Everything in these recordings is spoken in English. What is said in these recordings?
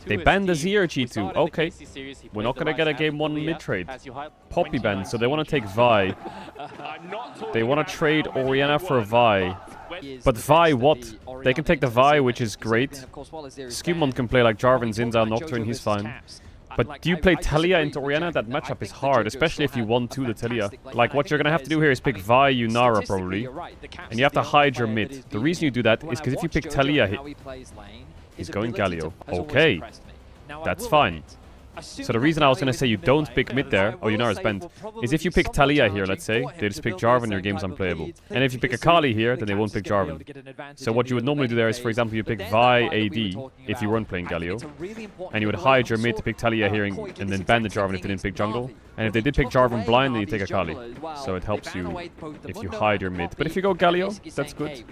They banned the Zir G2. Okay. We're not going to get a game 1 mid-trade. Poppy banned, so they want to take Vi. They want to trade Orianna for Vi. But Vi, what? They can take the Vi, which is great. Skewmon can play like Jarvan, Zinza, Nocturne, he's fine. But do you play Talia into Orianna? That matchup is hard, especially if you want to the Talia. Like, what you're going to have to do here is pick Vi, Yunara, probably. And you have to hide your mid. The reason you do that is because if you pick Talia, he's going Galio. Okay, that's fine. So the reason I was going to say you don't pick mid there, oh, Yunara's bent, is if you pick Talia here, let's say, they just pick Jarvan, your game's unplayable. And if you pick Akali here, then they won't pick Jarvan. So what you would normally do there is, for example, you pick Vi AD if you weren't playing Galio, and you would hide your mid to pick Talia here and then ban the Jarvan if they didn't pick jungle. And if they did pick Jarvan blind, then you take Akali. So it helps you if you hide your mid. But if you go Galio, that's good.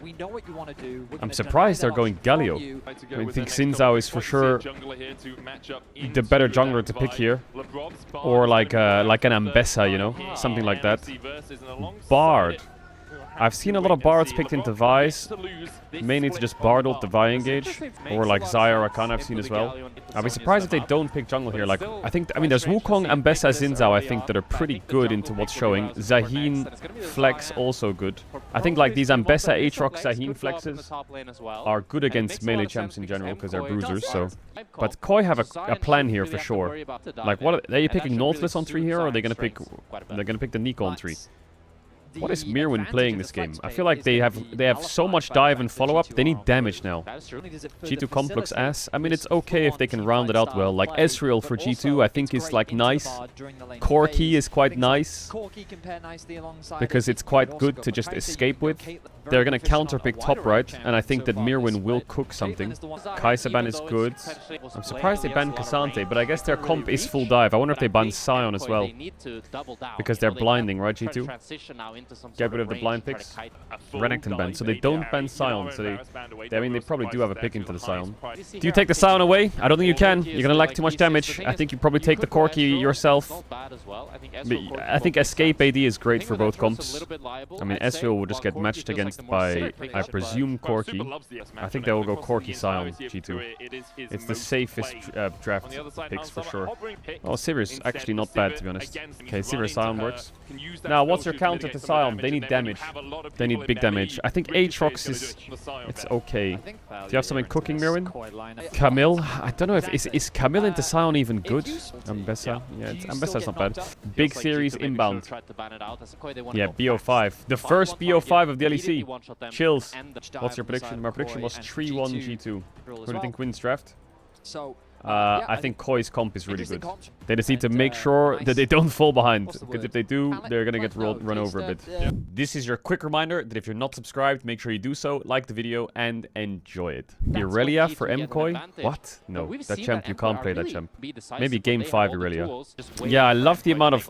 I'm surprised they're going Galio. I mean, I think Xin Zhao is for sure the better jungler to pick here. Or like an Ambessa, you know? Something like that. Bard. I've seen a lot of Bards picked into Vi's, mainly to just Bard ult the Vi engage, or like Xayah or Rakan I've seen as well. I'd be surprised if they don't pick jungle here. Like, I mean, there's Wukong, Ambessa, Xin Zhao, I think, that are pretty good into what's showing. Zaheen, Flex, also good. I think like these Ambessa, Aatrox, Zaheen flexes are good against melee champs in general, because they're bruisers, so... But Koi have a plan here for sure. Like, what are you picking Nautilus on 3 here, or are they gonna pick... They're gonna pick the Nico on 3? What is Mirwin playing this game? I feel like they have so much dive and follow-up, they need damage now. G2 comp looks ass. I mean, it's okay if they can round it out well. Like Ezreal for G2 I think is like nice. Corki is quite nice, because it's quite good to just escape with. They're gonna counter-pick top right, and I think that Mirwin will cook something. Kai'Sa is good. I'm surprised they banned Cassante, but I guess their comp is full dive. I wonder if they ban Sion as well. Because they're blinding, right, G2? Get rid of the blind picks. Renekton ban, so they don't ban Sion. So I mean, they probably do have a pick into the Sion. Do you take the Sion away? I don't think you can. You're gonna lack too much damage. I think you probably take the Corki yourself. I think Escape AD is great for both comps. I mean, Ezreal will just get matched against by, I presume, Corki. I think they will go Corki Sion, G2. It's the safest draft picks for sure. Oh, Sivir actually not bad, to be honest. Okay, Sivir Sion works. Now, what's your counter to Sion? They need damage. They need big damage. I think Aatrox is... It's okay. Do you have something cooking, Mirwin? Camille? I don't know if... Is Camille into Sion even good? Ambessa? Yeah, Ambessa's not bad. Big series inbound. Yeah, BO5. The first BO5 of the LEC. Chills. What's your prediction? My prediction was 3-1 G2. Who do you think wins draft? I think Koi's comp is really good. They just need to make sure that they don't fall behind, because if they do, they're gonna get run over a bit. This is your quick reminder that if you're not subscribed, make sure you do so, like the video, and enjoy it. Irelia for Mkoi? What? No, that champ, you can't play that champ. Maybe game 5 Irelia. Yeah, I love the amount of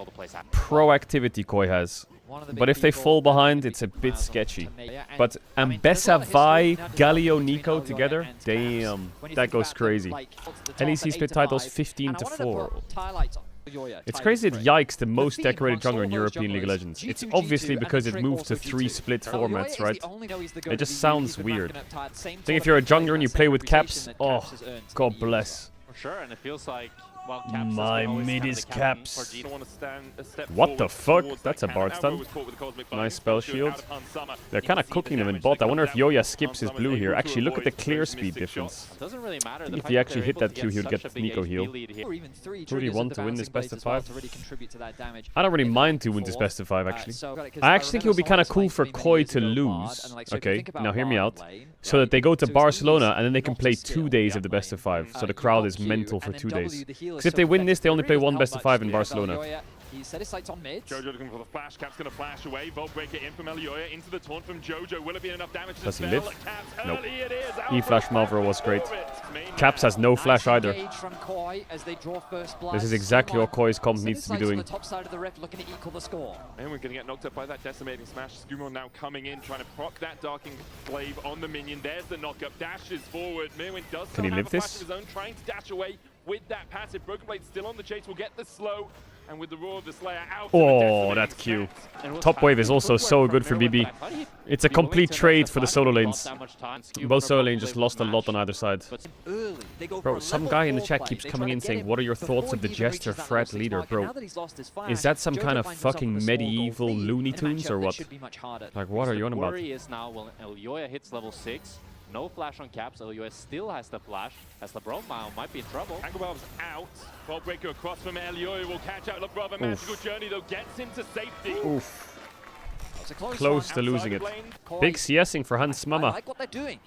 proactivity Koi has. But if they fall behind, it's a bit sketchy. But Ambessa, Vi, Galio, Nico together? Damn, that goes crazy. LEC split titles 15-4. It's crazy that Yike's the most decorated jungler in European League of Legends. It's obviously because it moved to 3 split formats, right? It just sounds weird. I think if you're a jungler and you play with Caps, oh, God bless. Sure, and it feels like my mid is Caps. What the fuck? That's a Bard stun. Nice spell shield. They're kind of cooking them in bot. I wonder if Yoya skips his blue here. Actually, look at the clear speed difference. I think if he actually hit that Q, he would get Nico heal. Who do you want to win this best of 5? I don't really mind to win this best of 5, actually. I actually think it would be kind of cool for Koi to lose. Okay, now hear me out. So that they go to Barcelona and then they can play 2 days of the best of 5. So the crowd is mental for 2 days. Because if they win this, they only play 1 best of 5 in Barcelona. He set his sights on mid. Jojo looking for the flash. Cap's gonna flash away. Volt breaker in from Elioya into the taunt from Jojo. Will it be enough damage to Does he spell? live? Caps Nope. early it is. E-flash Malvro was great. Caps has no flash either. This is exactly what Koi's comp needs to be doing. And we're gonna get knocked up by that decimating smash. Skewmon now coming in, trying to proc that darking glaive on the minion. There's the knockup. Dashes forward. Mirwin does Can he live have a flash this? of his own, trying to dash away with that passive. Broken Blade still on the chase. Will get the slow. And with the roar of the Slayer out Oh, that Q. Top wave is also so good for BB. It's a complete trade for the solo lanes. Both solo lanes just lost a lot on either side. Bro, some guy in the chat keeps coming in saying, what are your thoughts of the Jester Frat leader, bro? Is that some kind of fucking medieval Looney Tunes or what? Like, what are you on about? Is now when Elyoya hits level 6. No flash on Caps. Elyoya still has the flash. As LeBron might be in trouble. Angelbob's out. Ball breaker across from Elyoya will catch out LeBron. A magical journey though gets him to safety. Oof. Close to losing it. Big CSing for Hans Mama. Like what they're doing.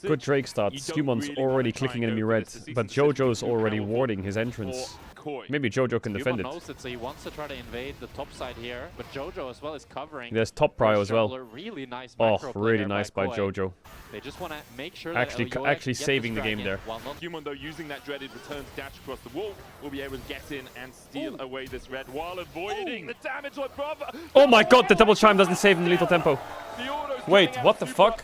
Good Drake start. Scumon's already clicking enemy red, but Jojo's already warding his entrance. Maybe Jojo can defend it. Knows it, so he wants to try to invade the top side here, but Jojo as well is covering. There's top prio as well. Really nice really nice by Jojo. They just want to make sure actually saving the game there. Skumon though using that dreaded returns dash across the wall will be able to get in and steal away this red while avoiding the damage on brother. Oh my god, the double chime doesn't save him the lethal tempo. Wait, what the fuck?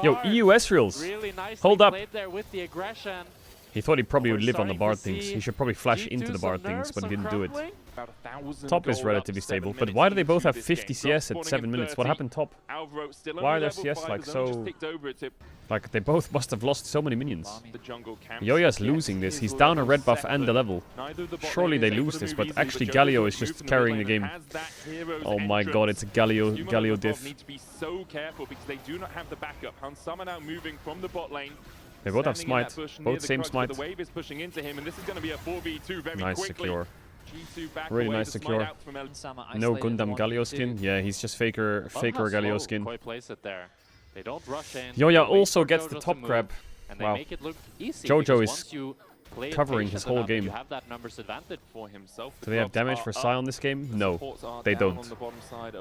Yo, EU Ezreals. Really Hold up. There with the aggression. He thought he probably would live on the Bard things. He should probably flash into the Bard things, but he didn't do it. Top is relatively stable, but why do they both have 50 CS at 7 minutes? What happened top? Why are their CS like so... Like, they both must have lost so many minions. Yoya's losing this. He's down a red buff and a level. Surely they lose this, but actually Galio is just carrying the game. Oh my god, it's a Galio diff. Need to be so careful because they do not have the backup. Hansama now moving from the bot lane. They both have smite. Both same smite. The wave is pushing into him, and this is going to be a 4v2 very nice quickly. secure. Really nice secure. No Gundam Galio skin. Yeah, he's just faker Galio skin. Yoya also gets the top grab. Wow. Jojo is covering his whole game. Do they have damage for Sion this game? No, they don't.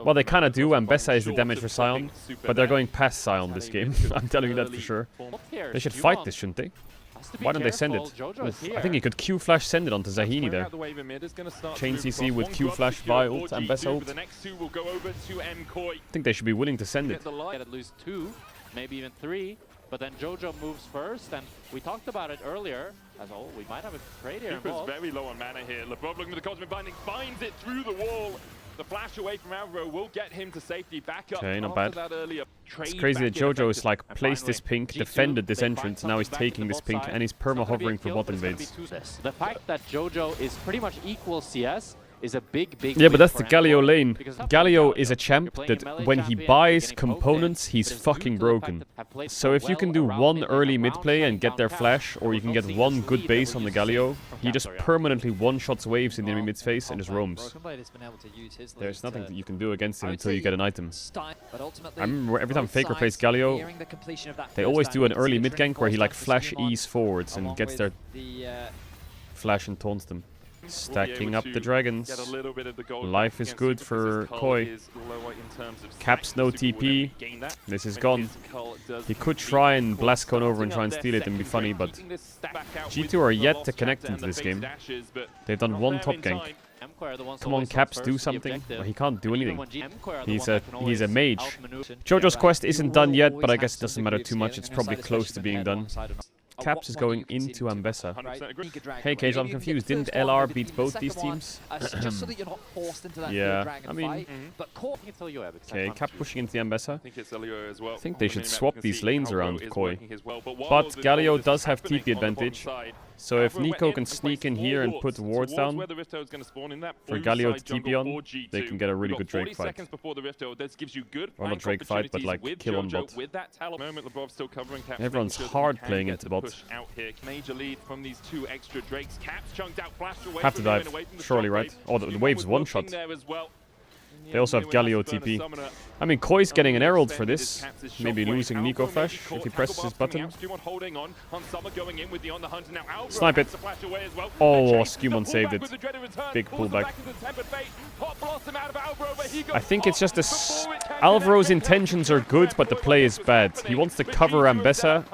Well, they kind of do, and Bessa is the damage for Sion, but they're going past Sion this game. I'm telling you that for sure. They should fight this, shouldn't they? Why don't they send it? Oof, I think he could Q-Flash send it onto Zahini there. Chain CC with Q-Flash, Vi ult, and Bessa ult. I think they should be willing to send it. Lose 2, maybe even 3. But then Jojo moves first, and we talked about it earlier. As oh, we might have a trade here involved. very low on mana here. LeBron looking for the Cosmic Binding, finds it through the wall. The flash away from Alvaro will get him to safety. Back up. Okay, not bad. It's crazy that Jojo is like placed this pink, defended this entrance, now he's taking this pink, and he's perma hovering for bot invades. The fact that Jojo is pretty much equal CS is a big yeah, but that's the Galio lane. Galio is a champ that when he buys components, he's fucking broken. So if you can do one early mid play and get their flash, or you can get one good base on the Galio, he just permanently one-shots waves in the enemy mid's face and just roams. There's nothing that you can do against him until you get an item. I remember every time Faker plays Galio, they always do an early mid gank where he like flash E's forwards and gets their flash and taunts them. Stacking up the dragons. Life is good for Mkoi. Caps no TP. This is gone. He could try and blast cone over and try and steal it and be funny, but G2 are yet to connect into this game. They've done one top gank. Come on, Caps, do something. Well, he can't do anything. He's a mage. Jojo's quest isn't done yet, but I guess it doesn't matter too much. It's probably close to being done. Caps is going into Ambessa. Hey, Caedrel, I'm confused. Didn't LR beat both these teams? Yeah, I mean... Okay, Cap pushing into the Ambessa. I think they should swap these lanes around Mkoi. But Galio does have TP advantage. So if Nico can sneak in here and put wards down for Galio to TP on, they can get a really good Drake fight. Or not Drake fight, but like kill on bot. Everyone's hard playing into bot. Have to dive, surely, right? Oh, the wave's one shot. They also have Galio TP. I mean, Koi's getting an herald for this. Maybe losing Nico Flash if he presses his button. Snipe it. Oh, Skumon saved it. Big pullback. I think it's just Alvaro's intentions are good, but the play is bad. He wants to cover Ambessa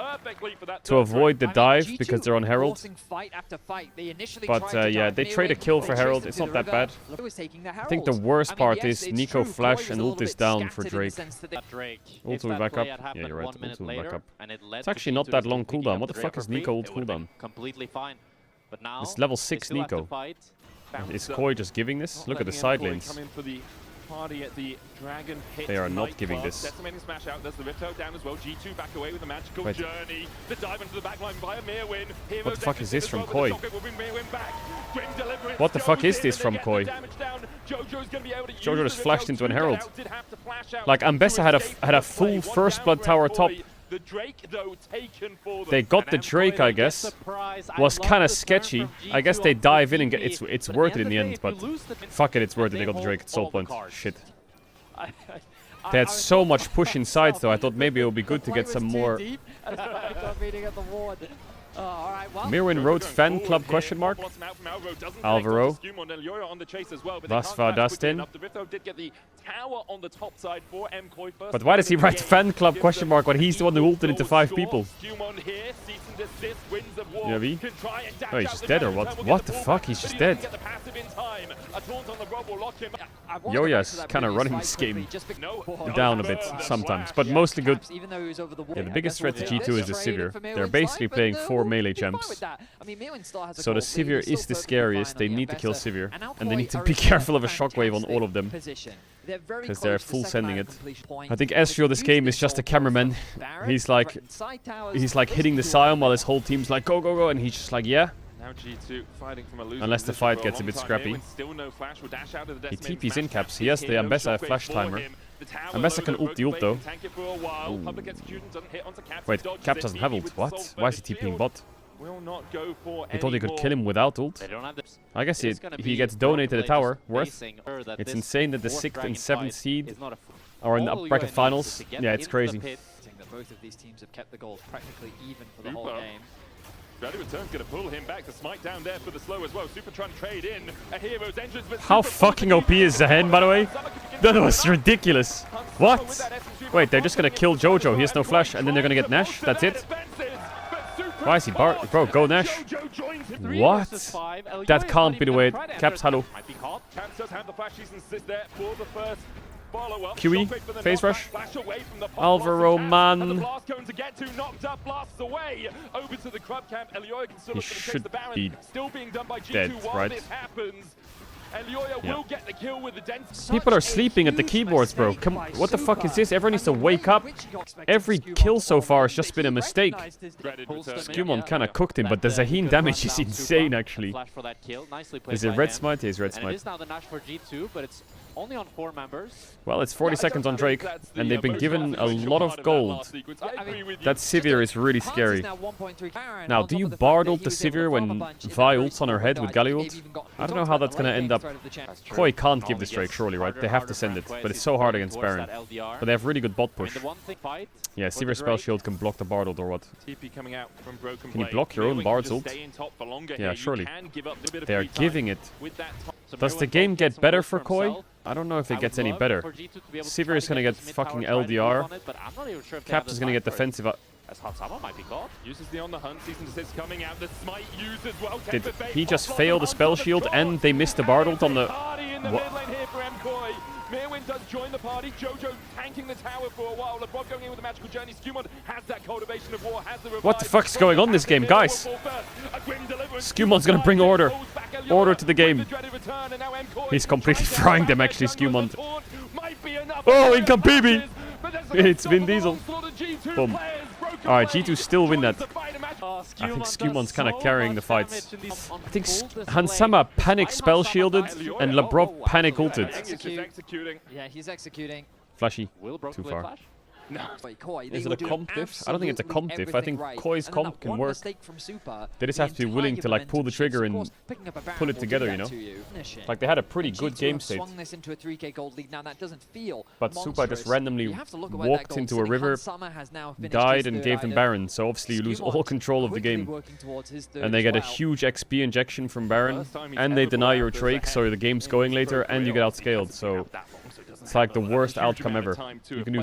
to avoid the dive because they're on Herald. But yeah, they trade a kill for Herald. It's not that bad. I think the worst part is Nico Flash and ult is down for Drake. Ult will be back up. Yeah, you're right. Ult will be back up. It's actually not that long cooldown. What the fuck is Nico ult cooldown? It's level 6 Nico. Is Mkoi just giving this? Look at the side lanes. They are not giving this. Decimating smash out. There's the Ripto down as well. G2 back away with a magical journey. The dive into the backline via Mirwin. What the fuck is this from Mkoi? What the fuck is this from Mkoi? Jojo just flashed into an Herald. Like Ambessa had a full first blood tower top. They got the Drake, I guess. Was kind of sketchy. I guess they dive in and get it's worth it in the end, but fuck it, it's worth it. They got the Drake. It's soul point. Shit. They had so much push inside, though. I thought maybe it would be good to get some more. Mirwin wrote fan club question mark. Alvaro. Vasva Dustin. But why does he write fan club question mark when he's the one who ulted into 5 people? Yavi? Oh, he's just dead or what? What the fuck? He's just dead. Yoya's kind of running this game down a bit sometimes, but mostly good. Yeah, the biggest threat to G2 is the Sivir. They're basically playing 4 melee champs. So the Sivir is the scariest. They need to kill Sivir. And they need to be careful of a shockwave on all of them. Because they're full sending it. I think Ezreal this game is just a cameraman. He's like hitting the Sion while his whole team's like go go go, and he's just like yeah. Unless the fight gets a bit scrappy. He TP's in caps. He has the Ambessa flash timer. Ambessa can ult the ult though. Wait, Cap doesn't have ult. What? Why is he TPing bot? He thought he could kill him without ult. I guess he gets donated a tower worth. It's insane that the 6th and 7th seed are in the up bracket finals. Yeah, it's crazy. Both of these teams have kept the goals practically even for the whole game. Return's gonna pull him back. The smite down there for the slow as well. Super trying to trade in a hero's entrance. How fucking OP is Zahen, by the way? That was ridiculous. What? Wait, they're just gonna kill Jojo. He has no flash, and then they're gonna get Nash. That's it. Why is he bro? Go Nash. What? That can't be the way. Caps, hello. QE, phase rush. Alvaro, man. He should be dead, right? Yeah. People are sleeping at the keyboards, bro. Come, what the fuck is this? Everyone needs to wake up. Every kill so far has just been a mistake. Skewmon kind of cooked him, but the Zahin damage is insane, actually. Is it red smite? Yeah, it's red smite. Only on 4 members. Well, it's 40 seconds on Drake, and they've been given a lot of gold. That Sivir is really scary. Now, do you Bard ult the Sivir when Vi ults on her head with Galio ult? I don't know how that's gonna end up. Mkoi can't give this Drake, surely, right? They have to send it, but it's so hard against Baron. But they have really good bot push. Yeah, Sivir spell shield can block the Bard ult or what? Can you block your own Bard's ult? Yeah, surely. They are giving it. Does the game get better for Mkoi? I don't know if it gets any better. Sivir is gonna get fucking LDR. Caps is gonna get defensive. Did he just fail the spell shield and they missed the Bard ult on the... Mirwin does join the party. Jojo tanking the tower for a while. LeBron going in with a magical journey. Skewmon has that cultivation of war. Has the revive. What the fuck's going on this game, guys? Skewmon's gonna bring order. Order to the game. He's completely frying them, actually, Skewmon. Oh, Inkampibi! It's Vin Diesel. Boom. Alright, G2 still win that. I think Skewmon's kind of carrying the fights. I think Hansama panic spell shielded and Labrov panic ulted. Yeah, he's executing. Flashy. Too far. No. Is it a comp diff? I don't think it's a comp diff. I think Koi's comp can work. They just have to be willing to like pull the trigger and pull it together, you know? Like they had a pretty good game state. But Supa just randomly walked into a river, died and gave them Baron. So obviously you lose all control of the game. And they get a huge XP injection from Baron. And they deny your Drake, so the game's going later and you get outscaled. So it's like the worst outcome ever. You can do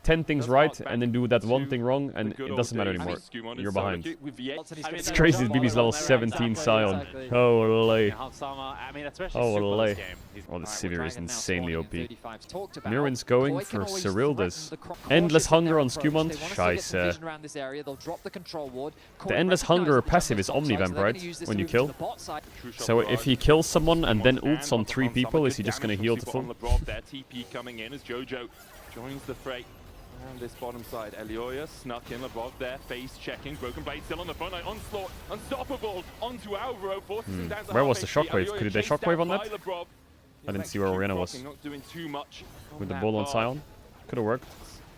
10 things right and then do that one thing wrong, and it doesn't matter anymore. You're behind. It's crazy that BB's level 17 Scion. Holy. Holy. Oh, the Sivir is insanely OP. Mirwin's going for Cyrildas. Endless Hunger on Skumont? Scheisse. The Endless Hunger passive is Omnivamp, right? When you kill. So if he kills someone and then ults on 3 people, is he just gonna heal to full? TP coming in as Jojo joins the fray. And this bottom side, Elioya snuck in above there, face checking, Broken Blade still on the front line, Onslaught, unstoppable, onto Alvaro, forces him down to Where was the half shockwave? HP. Could they shockwave on that? Lebrov. I didn't see where Oriana was. Not doing too much With the bull on Scion? Could have worked.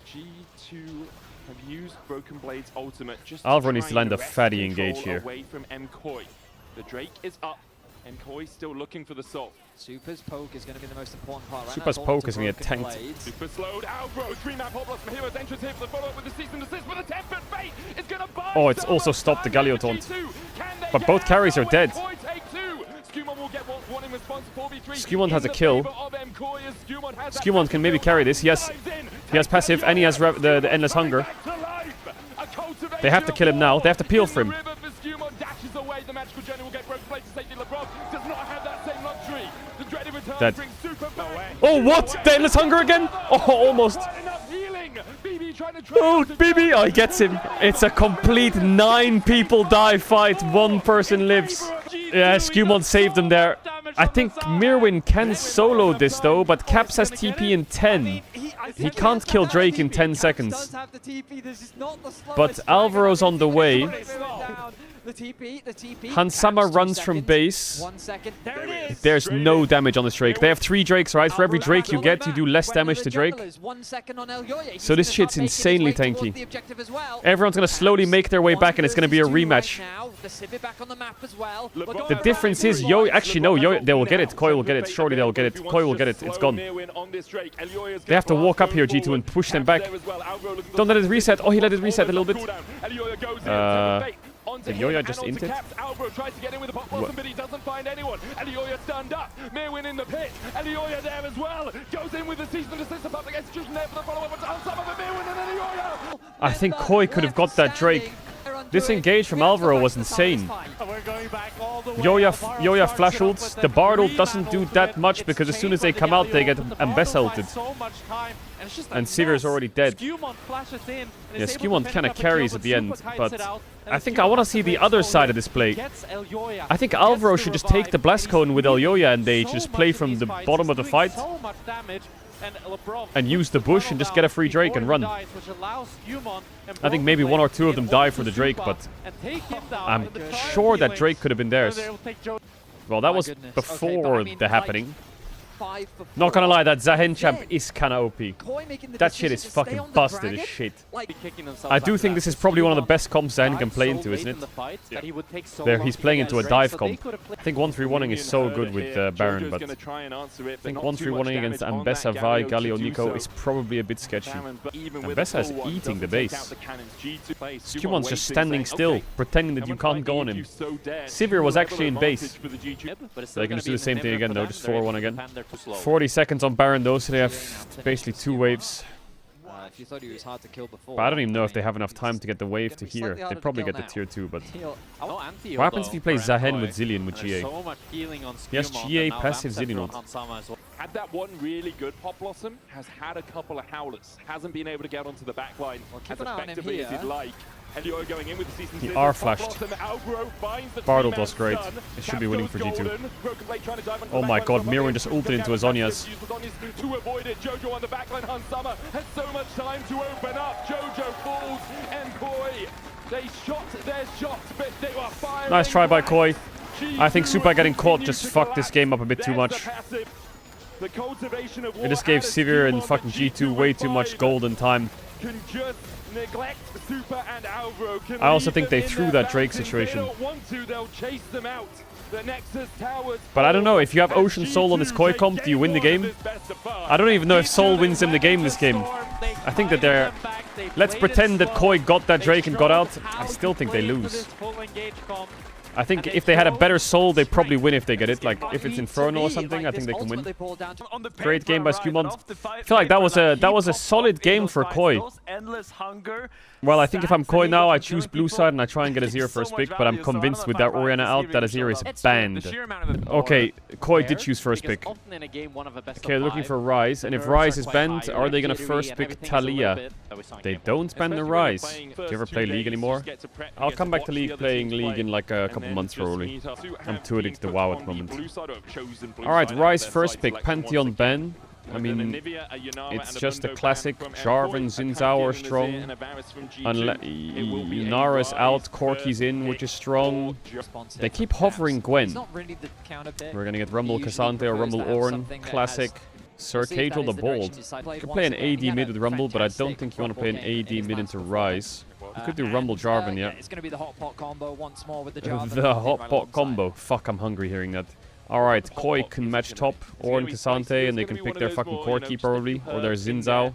G2 have used Broken Blade's ultimate just Alvaro needs to land a fatty engage here. Away from Mkoi. The Drake is up. Mkoi still looking for the soul. Super's poke is going to be the most important part right Super's now. poke is going to get tanked. Super slowed. Alvaro, 3-man pop from Hero's entrance here for the follow-up with the cease and desist, but the Tempered Fate is going to buy. Oh, it's also stopped the Galio taunt. But both carries are dead. Skumont has a kill. Skumont can maybe carry this. He has passive and he has the Endless Hunger. They have to kill him now. They have to peel for him. Dead. Oh, what? The Endless Hunger again? Oh, almost. Oh, BB! Oh, he gets him. It's a complete 9 people die fight. 1 person lives. Yeah, Skumont saved him there. I think Mirwin can solo this though, but Caps has TP in 10. He can't kill Drake in 10 seconds. But Alvaro's on the way. Hansama runs from base. There's no damage on this Drake. They have 3 Drakes, right? For every Drake you get, you do less damage to Drake. So this shit's insanely tanky. Everyone's gonna slowly make their way back and it's gonna be a rematch. The difference is, actually no, they will get it. Koi will get it. Surely they'll get it. Koi will get it. It's gone. They have to walk up here, G2, and push them back. Don't let it reset. Oh, he let it reset a little bit. Did Yoya just int it? Alvaro tries to get in with the pop blossom, but he doesn't find anyone. Elioya stunned up. Mirwin in the pit. Elioya there as well. Goes in with the cease and desist. The public execution there for the follow-up. But on some of the Mirwin and Elioya. I think Koi could have got that Drake. This engage from Alvaro was insane. Yoya flash ults. The Bard ult doesn't do that much because as soon as they come out, they get Ambessa ulted. And Sivir is already dead. Yeah, Skumont kind of carries at the end, but I think I want to see the other side of this play. I think Alvaro should just take the Blast Cone with Elioya and they just play from the bottom of the fight and use the bush and just get a free Drake and run. I think maybe 1 or 2 of them die for the Drake, but I'm sure that Drake could have been theirs. Well, that was before the happening. Not gonna lie, that Zahen champ is kinda OP. That shit is fucking busted as shit. I do think this is probably one of the best comps Zahen can play into, isn't it? There, he's playing into a dive comp. I think 1-3-1ing is so good with Baron, but I think 1-3-1ing against Ambessa, Vi, Galio, Nico is probably a bit sketchy. Ambessa is eating the base. Skumont's just standing still, pretending that you can't go on him. Sivir was actually in base. They can just do the same thing again though, just 4-1 again. 40 seconds on Baron though, so they have basically 2 waves. If you thought he was hard to kill before, but I don't even know if they have enough time to get the wave to here. They probably get the tier 2, but what happens if he plays Zahen with Zilean with GA? He has GA passive Zilean ult. Had that one really good Pop Blossom, has had a couple of howlers, hasn't been able to get onto the backline as effectively as he'd like. Elioya going in with the season. He R-flashed. Bardot was great. It should be winning for G2. Oh my god, Mirwin just ulted into his Zhonya's. To avoid it, Jojo on the backline. Hansama has so much time to open up. Jojo falls, and Koi, they shot their shots, but they were firing. Nice try by Koi. I think Super getting caught just fucked this game up a bit too much. It just gave Sivir and fucking G2 way too much golden time. I also think they threw that Drake situation. But I don't know, if you have Ocean Soul on this Koi comp, do you win the game? I don't even know if Soul wins them the game this game. I think that they're... Let's pretend that Koi got that Drake and got out. I still think they lose. I think if they had a better soul, they probably win if they get it. Like, if it's Inferno or something, I think they can win. Great game by Skumond. I feel like that was a solid game for Koi. Well, I think if I'm Koi now, I choose blue side and I try and get a 0 first pick, but I'm convinced with that Orianna out that a 0 is banned. Okay, Koi did choose first pick. Okay, looking for Ryze, and if Ryze is banned, are they gonna first pick Talia? They don't ban the Ryze. Do you ever play League anymore? I'll come back to League playing League in like a couple months probably. I'm too addicted to WoW at the moment. Alright, Ryze first pick, Pantheon ban. I mean, it's just a classic. Jarvan, Xin Zhao are strong. Lunara's out, Corki's in, which is strong. They keep hovering Gwen. We're gonna get Rumble Cassante or Rumble Ornn. Classic. Sir Caedrel the Bold. You can play an AD mid with Rumble, but I don't think you want to play an AD mid into Ryze. You could do Rumble Jarvan, yeah. It's gonna be the hot pot combo once more with the Jarvan. The hot pot combo. Fuck, I'm hungry hearing that. Alright, Koi can match top, Ornn, Cassante, and they can pick their fucking Corki probably, or their Xin Zhao.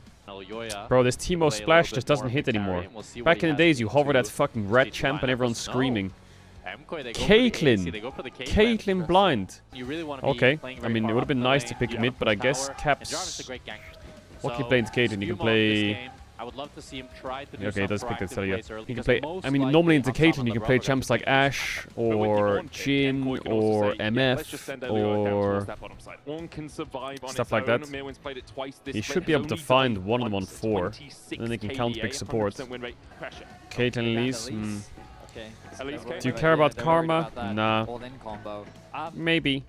Bro, this Teemo Splash just doesn't hit anymore. Back in the days, you hover that fucking red champ and everyone's screaming. Caitlyn! Caitlyn blind! Okay, I mean, it would have been nice to pick mid, but I guess Caps... What can you play into Caitlyn? You can play... I would love to see him try to do okay, it does pick that Talia. You can play... most I mean, normally into Caitlyn you can play champs like Ashe, or Jhin, or MF, or... stuff like that. He should be able to find one of them on 4, and then they can counter-pick support. Caitlyn Elise, do you care about Karma? Nah. Maybe.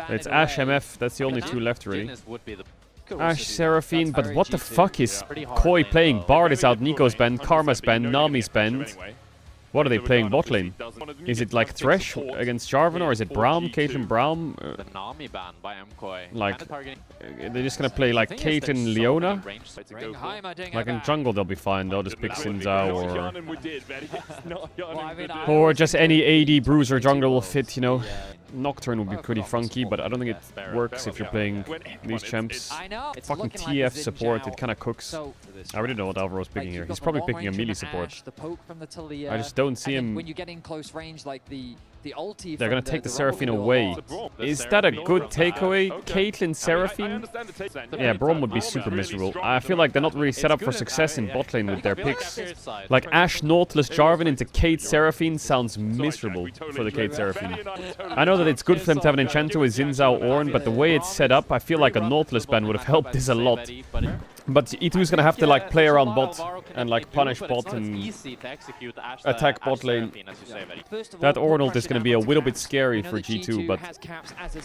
It's Ashe MF, that's the only 2 left really. Ashe Seraphine, but what the fuck is Koi playing? Bard is out, Nico's banned, Karma's banned, Nami's banned. What are they playing bot lane? Is it like Thresh against Jarvan, or is it Braum, Caitlyn Braum? The Nami ban by Mkoi. Like, they're just gonna play like Caitlyn Leona? Like in jungle they'll be fine, they'll just pick Xin Zhao or just any AD bruiser jungle will fit, you know. Nocturne would be pretty funky, but I don't think it works if you're playing these champs. Fucking TF support, it kinda cooks. I really don't know what Alvaro's picking here. He's probably picking a melee support. I just don't see him... They're gonna take the Seraphine away. Is that a good takeaway? Caitlyn Seraphine? Yeah, Braum would be super miserable. I feel like they're not really set up for success in bot lane with their picks. Like Ashe, Nautilus, Jarvan into Cait Seraphine sounds miserable for the Cait Seraphine. I know that it's good for them to have an enchanter with Xin Zhao Ornn, but the way it's set up, I feel like a Nautilus ban would have helped this a lot. But E2's gonna have to like play around bot and like punish bot and attack bot lane. That Ornn ult is gonna be a little bit scary for G2, but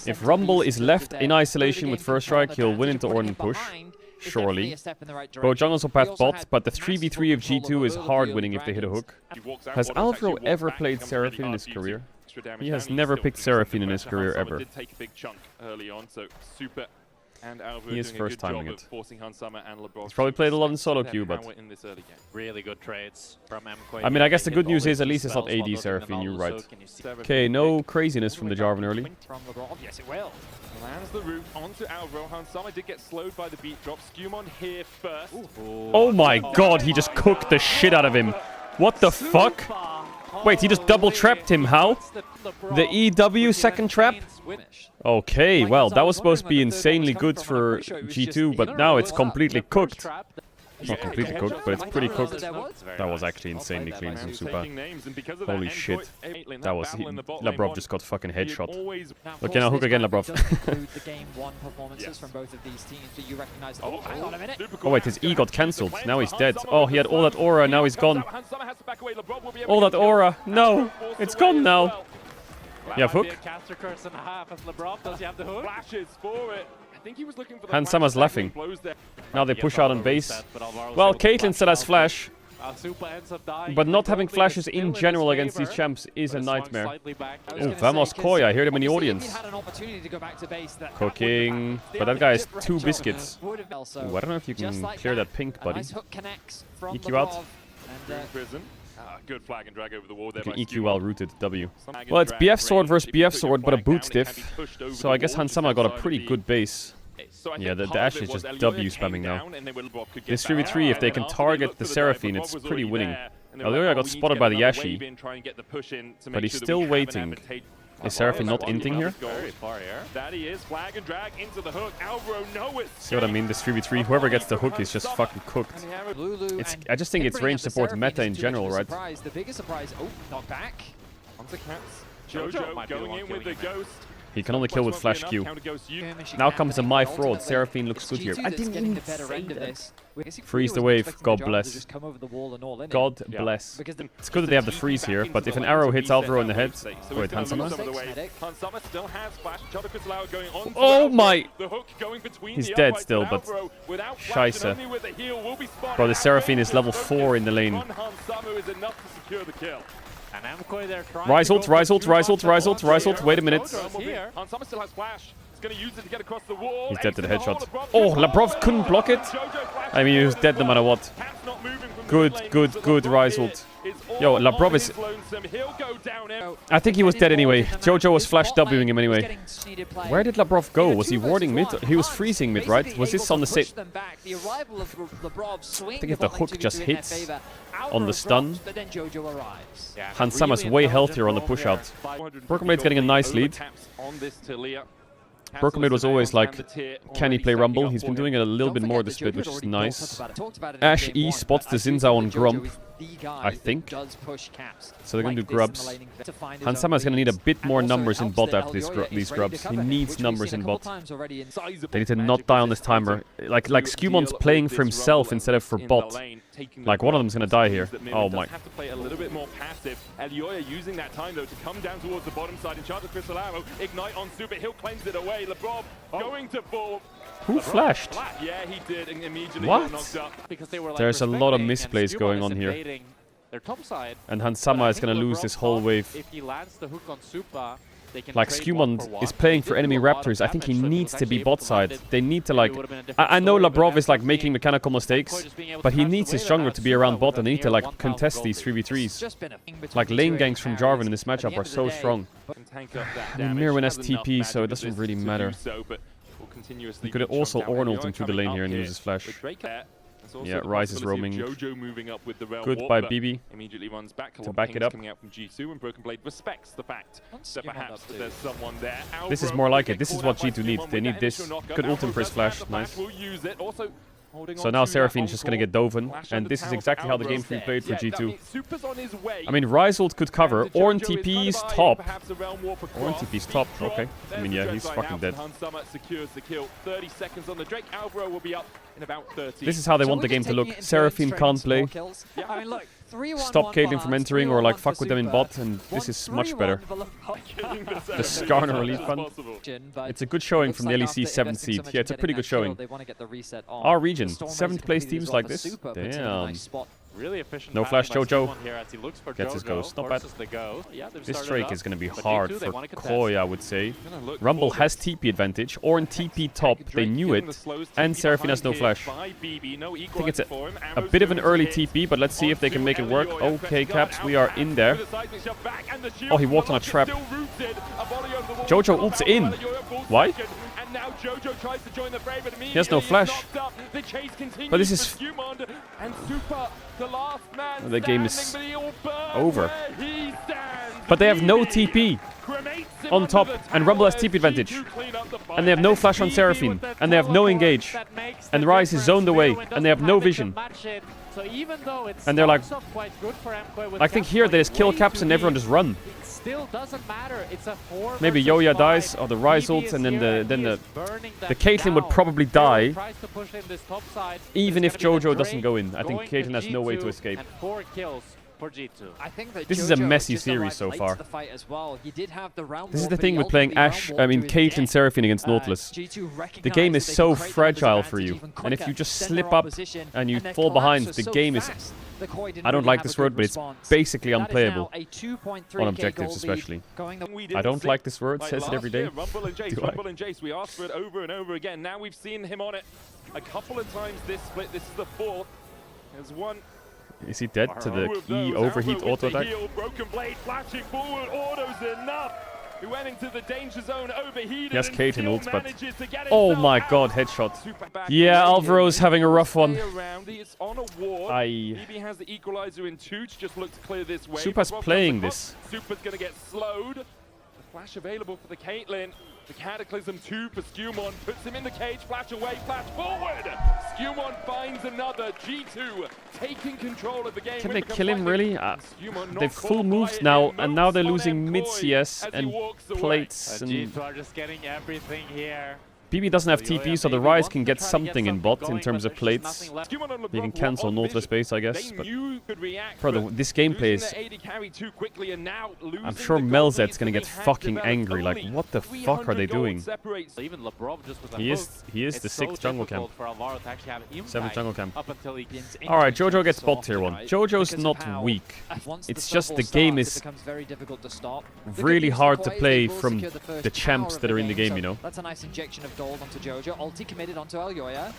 if Rumble is left in isolation with first strike, he'll win into Ornn and push. Surely. Bro, jungles will path bot, but the 3v3 of G2 is hard winning if they hit a hook. Has Alvaro ever played Seraphine in his career? He has never picked Seraphine in his career ever. He is first timing it. He's probably played a lot in solo queue, but... Really good trades from Mkoi. I mean, I guess the good news is at least it's not AD Seraphine, you're right. Okay, no craziness from the Jarvan early. Yes, it will. Lands the root onto Alvaro. Hansama did get slowed by the beat drop. Skumond here first. Oh my god, he just cooked the shit out of him. What the fuck? Wait, he just double trapped him, how? The EW second trap? Okay, well, that was supposed to be insanely good for G2, but now it's completely cooked. Not completely cooked, but it's pretty cooked. That was actually insanely clean from Super. Holy shit. That was... Labrov just got fucking headshot. Okay, now hook again, Labrov. Oh wait, his E got cancelled. Now he's dead. Oh, he had all that aura, now he's gone. All that aura. No, it's gone now. You have hook? Hansama's laughing. Now they push out on base. Well, Caitlyn still has flash. But not having flashes in general against these champs is a nightmare. Oh, Vamos Koi, I heard him in the audience. Cooking. But that guy has 2 biscuits. Ooh, I don't know if you can clear that pink, buddy. EQ out. Good flag and drag over the wall there. You can EQ well rooted, W. Well, it's BF sword versus BF sword, but a boot stiff. So I guess Hansama got a pretty good base. Yeah, the Ashe is just W spamming now. This 3v3, if they can target the Seraphine, it's pretty winning. Elioya got spotted by the Yashi, but he's still waiting. Is Seraphine not inting here? Very far here. That he is. Flag and drag into the hook. Alvaro, no escape. See what I mean? This 3v3, whoever gets the hook is just fucking cooked. I just think it's range support meta in general, right? The biggest surprise. Oh, knock back. Onto Cats. Jojo going in with the ghost. He can only kill with flash Q. Now comes a My Fraud. Seraphine looks good here. I didn't even say that. Freeze the wave. God bless. God bless. It's good that they have the freeze here, but if an arrow hits Alvaro in the head... Wait, Hansama? Oh my! He's dead still, but... Scheisse. Bro, the Seraphine is level 4 in the lane. And Mkoi there trying Rise ult, rise ult, rise ult, rise ult, rise ult. Wait a minute. Hansama still has flash. He's going to use it to get across the wall. He's dead to the headshot. Oh, Labrov couldn't block it. I mean, he was dead no matter what. Good, good, good rise ult. Yo, Labrov is... I think he was dead anyway. Jojo was flash Wing him anyway. Where did Labrov go? Was he warding mid? He was freezing mid, right? Was this on the same... I think if the hook just hits on the stun... Hansama's way healthier on the push out. Brokenblade's getting a nice lead. Brokenblade was always like, can he play Rumble? He's been doing it a little bit more this split, which is nice. Ash E spots the Zinzao on Grump, I think. So they're going to do grubs. Hansama's going to need a bit more numbers in bot after these grubs. He needs numbers in bot. They need to not die on this timer. Like Scumon's playing for himself instead of for bot. Like one of them's going to die here. Oh my. Have to play a little bit more passive. Elioya using that time though to come down towards the bottom side in charge of Crystal Arrow. Ignite on Super. He'll cleanse it away. Labrov going to fall. Who flashed? Yeah, he did, and immediately what? got knocked up. Because they were, like, there's a lot of misplays going on here. Their top side, and Hansama is going to lose this whole wave. If he lands the hook on Supa, they can like Scumond is playing for enemy Raptors. I think he needs to be bot side. They need to like... I know Labrov is like making mechanical mistakes, but he needs his jungler to be around bot and they need to like contest these 3v3s. Like lane ganks from Jarvan in this matchup are so strong. Mirwin has TP, so it doesn't really matter. He could also Ornult him through the lane here and use his flash. Yeah, Ryze is roaming. Goodbye, BB. Immediately runs back to back it up. Coming out from G2, and Brokenblade respects the fact that perhaps there's someone there. This is more like it. This is what G2 needs. They need this. Good ult him for his flash. Nice. So now Seraphine's just going to get Doven, and this is exactly how the game should be played for G2. I mean, Ryze ult could cover. Ornn TP's top. Ornn TP's top, okay. I mean, yeah, he's fucking dead. This is how they want the game to look. Seraphine can't play. Stop Caedrel from entering or like fuck with them in bot, and this is much better. The Skarner Elite Fund. It's a good showing from the LEC 7th seed. Yeah, it's a pretty good showing. Our region, 7th place teams like this? Damn. Really efficient. No flash Jojo. Gets his ghost. Not bad. This Drake is going to be hard for Mkoi, I would say. Rumble has TP advantage. Ornn TP top. They knew it. And Seraphine has no flash. I think it's a bit of an early TP, but let's see if they can make it work. Okay, Caps, we are in there. Oh, he walked on a trap. Jojo ults in. Why? He has no flash. But this is... the game is over. But they have no TP on top, and Rumble has TP advantage. And they have no flash on Seraphine, and they have no engage. And Ryze is zoned away, and they have no vision. And they're like... I think here they just kill Caps and everyone just run. Still doesn't matter. It's a 4 maybe Yoya dies, or the Ryze ult, and then the Caitlyn would probably die, even if Jojo doesn't go in. I think Caitlyn has no way to escape. This is a messy series so far. This is the thing with playing Caitlyn Seraphine against Nautilus. The game is so fragile for you, and if you just slip up and you fall behind, the game is... I don't like this word, but it's basically unplayable. On objectives, especially. I don't like this word, says it every day. Rumble and Jace, we asked for it over and over again. Now we've seen him on it a couple of times this split. This is the 4th. There's one. Is he dead to the E overheat auto attack? Brokenblade flashing forward, auto's enough. who went into the danger zone, overheated. Yes, Caedrel ult, but oh my god, headshot. Yeah, Alvaro's having a rough one. It's on a ward. BB has the equalizer in 2 to just look to clear this way. Supa's playing this. Supa's going to get slowed. The flash available for the Caitlyn. The Cataclysm 2 for Skewmon. Puts him in the cage. Flash away. Flash forward. Skewmon finds another. G2 taking control of the game. Can they kill him, really? They've full moves now, and now they're losing mid CS and plates. And G2 are just getting everything here. BB doesn't have TP, so the Rise can get something in bot in terms of plates. He can cancel Nautilus base, I guess. But bro, this gameplay is... I'm sure Melzet's gonna get fucking angry. Like, what the fuck are they doing? He is the 6th jungle camp. 7th jungle camp. Alright, Jojo gets bot tier 1. Jojo's not weak. It's just the game is really hard to play from the champs that are in the game, you know? That's a nice injection of gold onto Jojo. Ulti committed onto Elyoya.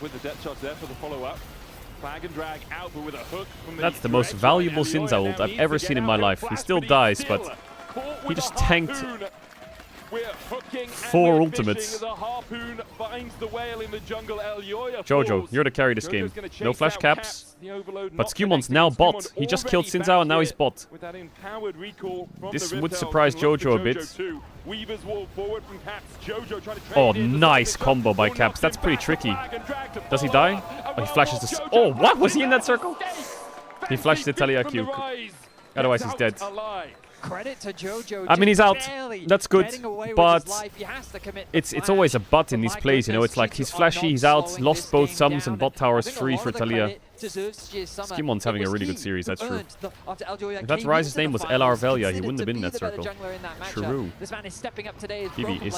With the death shots there for the follow-up. Flag and drag out, but with a hook from the That's the most valuable Sinza ult I've ever seen in my life. He still dies, but he just tanked 4 ultimates. Jojo, you're to carry this game. No flash caps, but Skewmon's now bot. He just killed Sinzao and now he's bot. This would surprise Jojo a bit. Oh, nice combo by Caps. That's pretty tricky. Does he die? Oh, he flashes this. Oh, what? Was he in that circle? He flashed the Talia Q. Otherwise, he's dead. Credit to Jojo. I mean, he's out. That's good, but it's always a but in these plays, you know. It's like he's flashy, he's out, lost both sums, and bot towers free for Talia. Skimon's having a really good series, that's true. If that Rise's name was LR Velia, he wouldn't have been in that circle. True. BB is...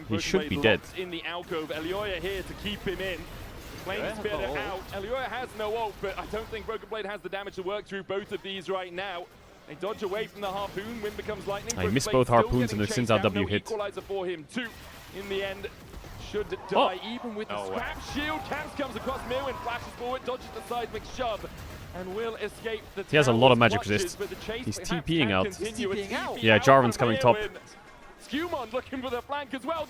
He should be dead. In the alcove, Elyoya here to keep him in. Flame Spitter out. Elyoya has no ult, but I don't think Broken Blade has the damage to work through both of these right now. They dodge away from the harpoon. Wind becomes lightning. I missed both harpoons and the Sinzao W hit. Equalizer for him too. In the end, should die even with the scrap shield. Camps comes across Mirwin, flashes forward, dodges the seismic shove, and will escape the. He has a lot of magic resist. He's TPing out. Yeah, Jarvan's coming top. Skewmon looking for the flank as well.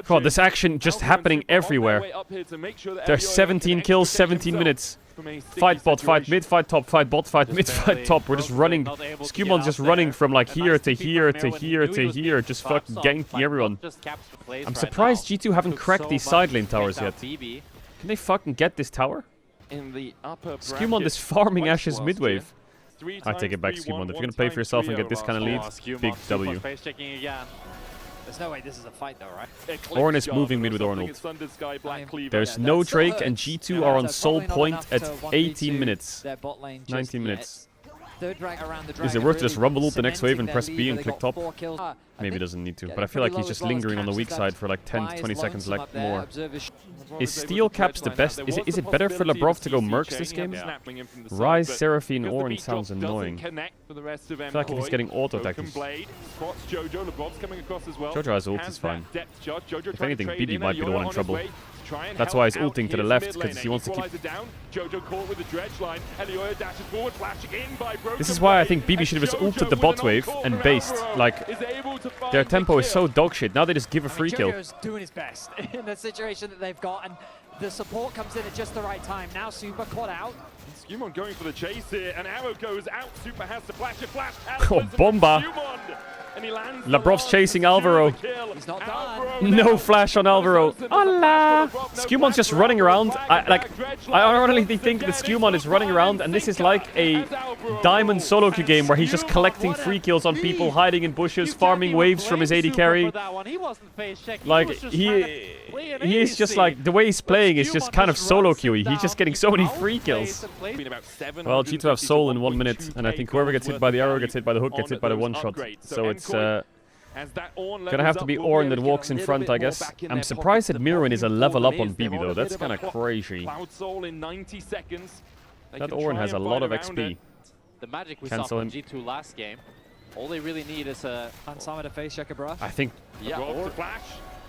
God, this action just happening everywhere. There's 17 kills, 17 minutes. Fight bot, fight mid, fight top, fight bot, fight mid, fight top. We're just running. Skewmon's just running from like here to here to here to here, just fucking ganking everyone. I'm surprised G2 haven't cracked these side lane towers yet. Can they fucking get this tower? Skewmon is farming Ashes midwave. I take it back, Skewmon. If you're gonna play for yourself and get this kind of lead, big W. There's no way this is a fight though, right? Ornn is moving mid with Ornn ult. There's no Drake and G2 are on Soul Point at 18 minutes. 19 minutes. Is it worth to just rumble ult the next wave and press B and click top? Maybe he doesn't need to, but I feel like he's just lingering on the weak side for like 10 to 20 seconds like more. Is Steel Caps the best? Is it better for Labrov to go Mercs this game? Rise, Seraphine, Ornn sounds annoying. I feel like if he's getting auto-attack, Jojo has ult, is fine. If anything, BB might be the one in trouble. That's why he's ulting to the left, because he wants to keep... This is why I think BB should have just ulted the bot wave and based. Like, their tempo is so dogshit. Now they just give a free kill. Jojo's doing his best in the situation that they've got, and the support comes in at just the right time. Now Super caught out. Skewmon going for the chase here, and arrow goes out. Super has to flash a flash. Oh, bomba! Labrov's chasing Alvaro. He's not done. No flash on Alvaro. Hola! Skewmon's just running around. I ironically think that Skewmon is running around, and this is like a diamond solo queue game where he's just collecting free kills on people, hiding in bushes, farming waves from his AD carry. Like, he is just like, the way he's playing is just kind of solo queuey. He's just getting so many free kills. Well, G2 have Soul in 1 minute, and I think whoever gets hit by the arrow, gets hit by the hook, gets hit by the one-shot. So it's gonna have to be Ornn that walks in front, I guess. I'm surprised that Mirwin is a level up on BB though. That's kind of crazy. That Ornn has a lot of XP. The magic we saw from G2 last game. All they really need is a Unsummon face checker, bro. I think. Yeah.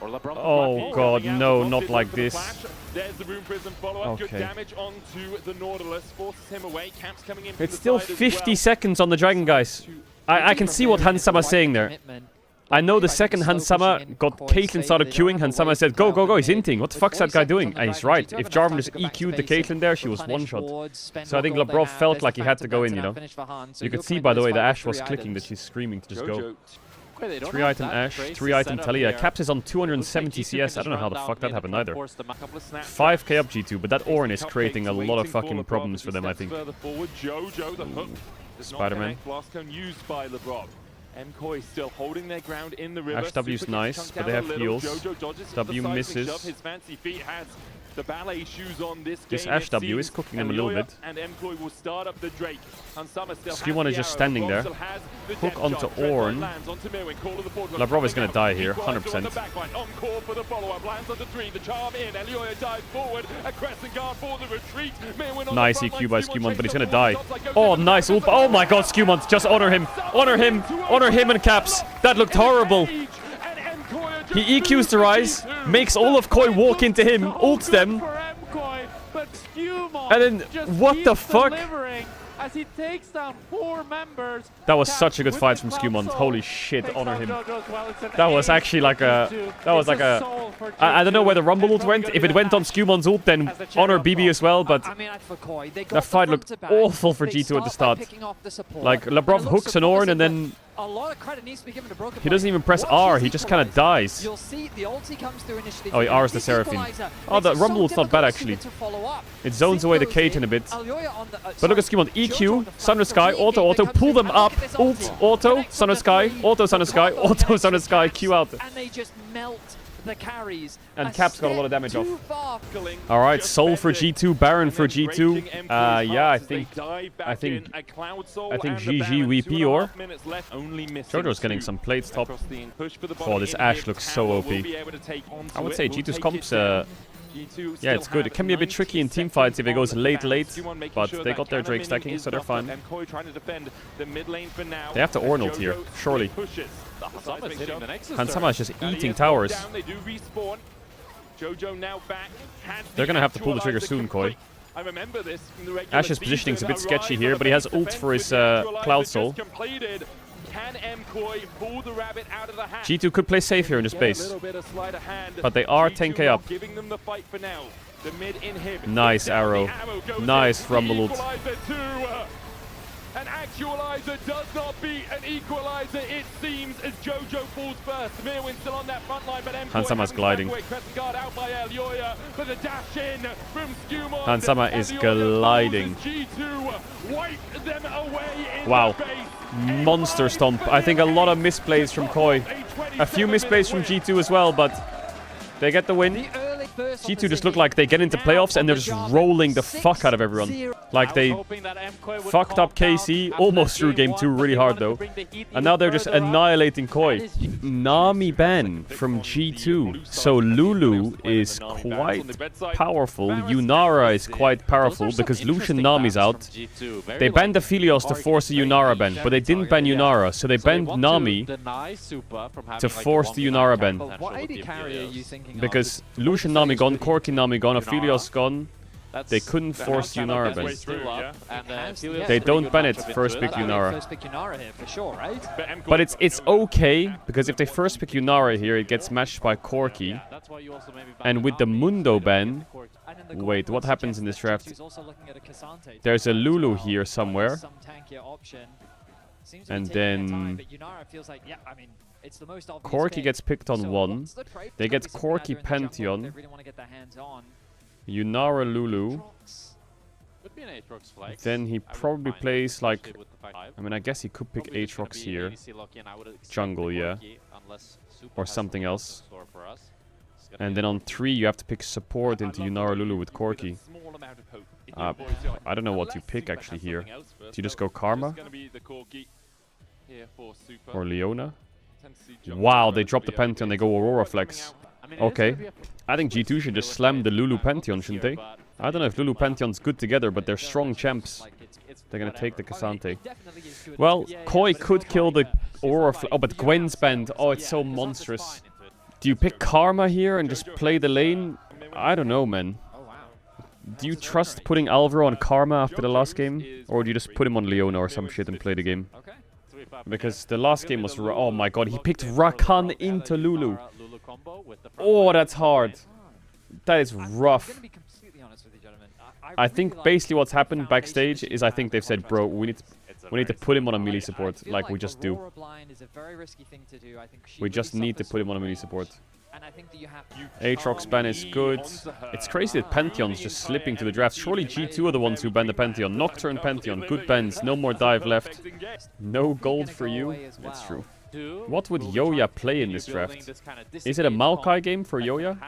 Oh god, no, not like this. There's the Rune Prism follow-up. Good damage onto the Nautilus, forces him away. Caps coming in. It's still 50 seconds on the Dragon, guys. I can see what Hansama's saying there. I know the second Hansama got Caitlyn started queuing, Hansama said, go, go, go, he's inting. What the fuck's that guy doing? And he's right. If Jarvan just EQ'd the Caitlyn there, she was one-shot. So I think Labrov felt like he had to go in, you know. You could see, by the way, the Ashe was clicking that she's screaming to just go. 3-item Ashe, 3-item Talia. Caps is on 270 CS. I don't know how the fuck that happened either. 5k up G2, but that Ornn is creating a lot of fucking problems for them, I think. Spider-Man. Mkoi still holding their ground in the river. Ashe W's nice, but they have heals. W misses. His fancy feet has the ballet shoes on this Ashe W is cooking them a little bit. And Mkoi will start up the Drake. Skew1 is just standing there. Hook onto Ornn. Labrov is gonna die here, 100%. Nice EQ by Skew1, but he's gonna die. Oh, nice ult. Oh my god, Skew1, just honor him. Honor him. Honor him and Caps. That looked horrible. He EQs the Rise, makes all of Koi walk into him, ults them. And then, what the fuck? As he takes down 4 members. That was such a good fight from Skew1. Holy shit, honor him. That was actually like a... That was like a... I don't know where the Rumble ult went. If it went on Skew1's ult, then honor BB as well, but... That fight looked awful for G2 at the start. Like, Labrov hooks an Ornn and then... A lot of credit needs to be given to Broken. He doesn't even press R, he just kind of dies. You'll see the ulti comes through initially. Oh, he R's the Seraphine. Oh, the Rumble ult's not bad actually. It zones away the Caitlyn a bit. But look at Skew1. EQ, Sun Sky, auto, pull them up, ult, auto, Sun Sky, auto, Sun Sky, auto, Sun Sky, Q out. And they just melt the carries. And Caps got a lot of damage off. Alright, Soul for G2, Baron for G2. Yeah, I think GG VP or Jojo's getting some plates top. Oh, this Ashe looks so OP. I would say G2's comps, yeah, it's good. It can be a bit tricky in teamfights if it goes late, but they got their Drake stacking, so they're fine. They have to Ornn ult here, surely. Hansama is just eating towers. They're gonna have to pull the trigger soon, Koi. Ashe's positioning is a bit sketchy here, but he has ult for his Cloud Soul. G2 could play safe here in this base, but they are 10k up. Nice arrow. Nice Rumble ult. An actualizer does not beat an equalizer, it seems, as Jojo falls first. Mirwin still on that front line, but Hansama's gliding. Hansama is gliding. Wow. Monster stomp. I think a lot of misplays from Koi. A few misplays from G2 as well, but they get the win. G2 just look like they get into playoffs and they're just rolling the fuck out of everyone. Like they fucked up KC almost through game 2 really hard though. And now they're just annihilating Koi. Nami ban from G2. So Lulu is quite powerful. Yunara is quite powerful because Lucian Nami's out. They banned the Aphelios to force the Yunara ban, but they didn't ban Yunara. So they banned Nami to force the Yunara ban. Because Lucian Nami gone, Corki Nami gone, Aphelios gone. They couldn't force Yunara ban. They don't ban it first pick Yunara. But it's okay, because if they first pick Yunara here, it gets matched by Corki. And with the Mundo ban... Wait, what happens in this draft? There's a Lulu here somewhere. And then... Corki gets picked on 1. They get Corki Pantheon. Yunara Lulu. Then he probably plays like... I mean, I guess he could pick Aatrox here. Jungle, yeah. Or something else. And then on 3 you have to pick support into Yunara Lulu with Corki. I don't know what you pick actually here. Do you just go Karma? Or Leona? Wow, they drop the Pantheon, they go Aurora Flex. Okay. I think G2 should just slam the Lulu Pantheon, shouldn't they? I don't know if Lulu Pantheon's good together, but they're strong champs. They're gonna take the Cassante. Well, Koi could kill the Aurora Flex. Oh, but Gwen's banned. Oh, it's so monstrous. Do you pick Karma here and just play the lane? I don't know, man. Do you trust putting Alvaro on Karma after the last game? Or do you just put him on Leona or some shit and play the game? Because the last game was... Oh my god, he picked Rakan into Lulu. Oh, that's hard. That is rough. I think basically what's happened backstage is I think they've said, bro, we need to put him on a melee support, like we just do. We just need to put him on a melee support. Aatrox ban is good. It's crazy that Pantheon's just slipping to the draft. Surely G2 are the ones who ban the Pantheon. Nocturne Pantheon, good bans, no more dive left. No gold for you. That's true. What would Yoya play in this draft? Is it a Maokai game for Yoya?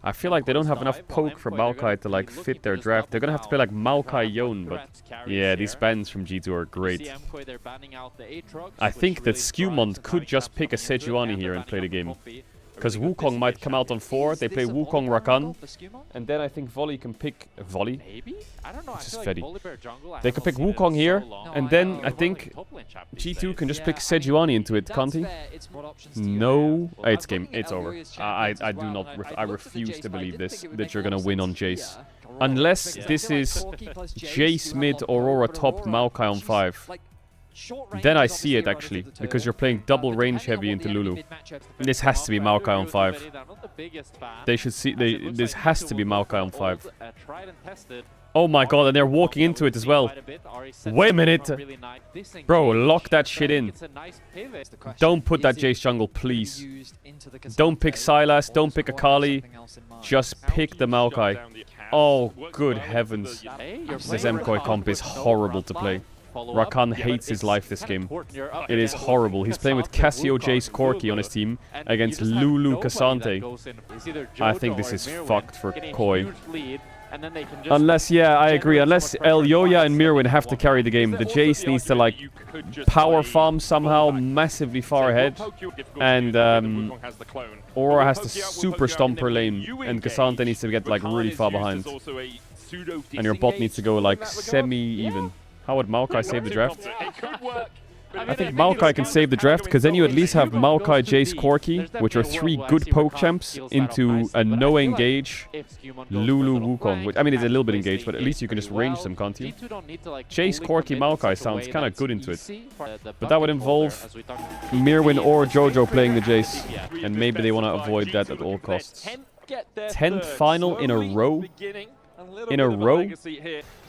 I feel like they don't have enough poke for Maokai to like fit their draft. They're gonna have to play like Maokai Yon, but yeah, these bans from G2 are great. I think that Skewmont could just pick a Sejuani here and play the game. Because Wukong might come out on 4, they play Wukong Rakan, and then I think Volley can pick... Volley? Maybe? I don't know. It's just Fetty. They could pick Wukong here, and then I think G2 can just pick Sejuani into it, can't he? No. It's game. It's over. I do not... I refuse to believe this, that you're gonna win on Jace. Unless this is Jace mid, Aurora top, Maokai on 5. Then I see it actually, because you're playing double range heavy into Lulu. This has to be Maokai on 5. They should see... this has to be Maokai on 5. Oh my god, and they're walking into it as well. Wait a minute. Bro, lock that shit in. Don't put that Jace jungle, please. Don't pick Sylas, don't pick Akali. Just pick the Maokai. Oh, good heavens. This Mkoi comp is horrible to play. Rakan hates his life this game. It is horrible. He's playing with Cassio, Jace, Corki on his team against Lulu, Cassante. I think this is fucked for Koi. Unless, yeah, I agree. Unless Elyoya and Mirwin have to carry the game. The Jace needs to, like, power farm somehow massively far ahead. And Aurora has to super stomp her lane. And Cassante needs to get, like, really far behind. And your bot needs to go, like, semi-even. How would Maokai save the draft? I think Maokai can save the draft, because then you at least have Maokai, Jace, Corki, which are 3 good poke champs, into a no-engage Lulu Wukong. Which, I mean, it's a little bit engaged, but at least you can just range them, can't you? Jace, Corki, Maokai sounds kind of good into it. But that would involve Mirwin or Jojo playing the Jace. And maybe they want to avoid that at all costs. 10th final in a row? In a row?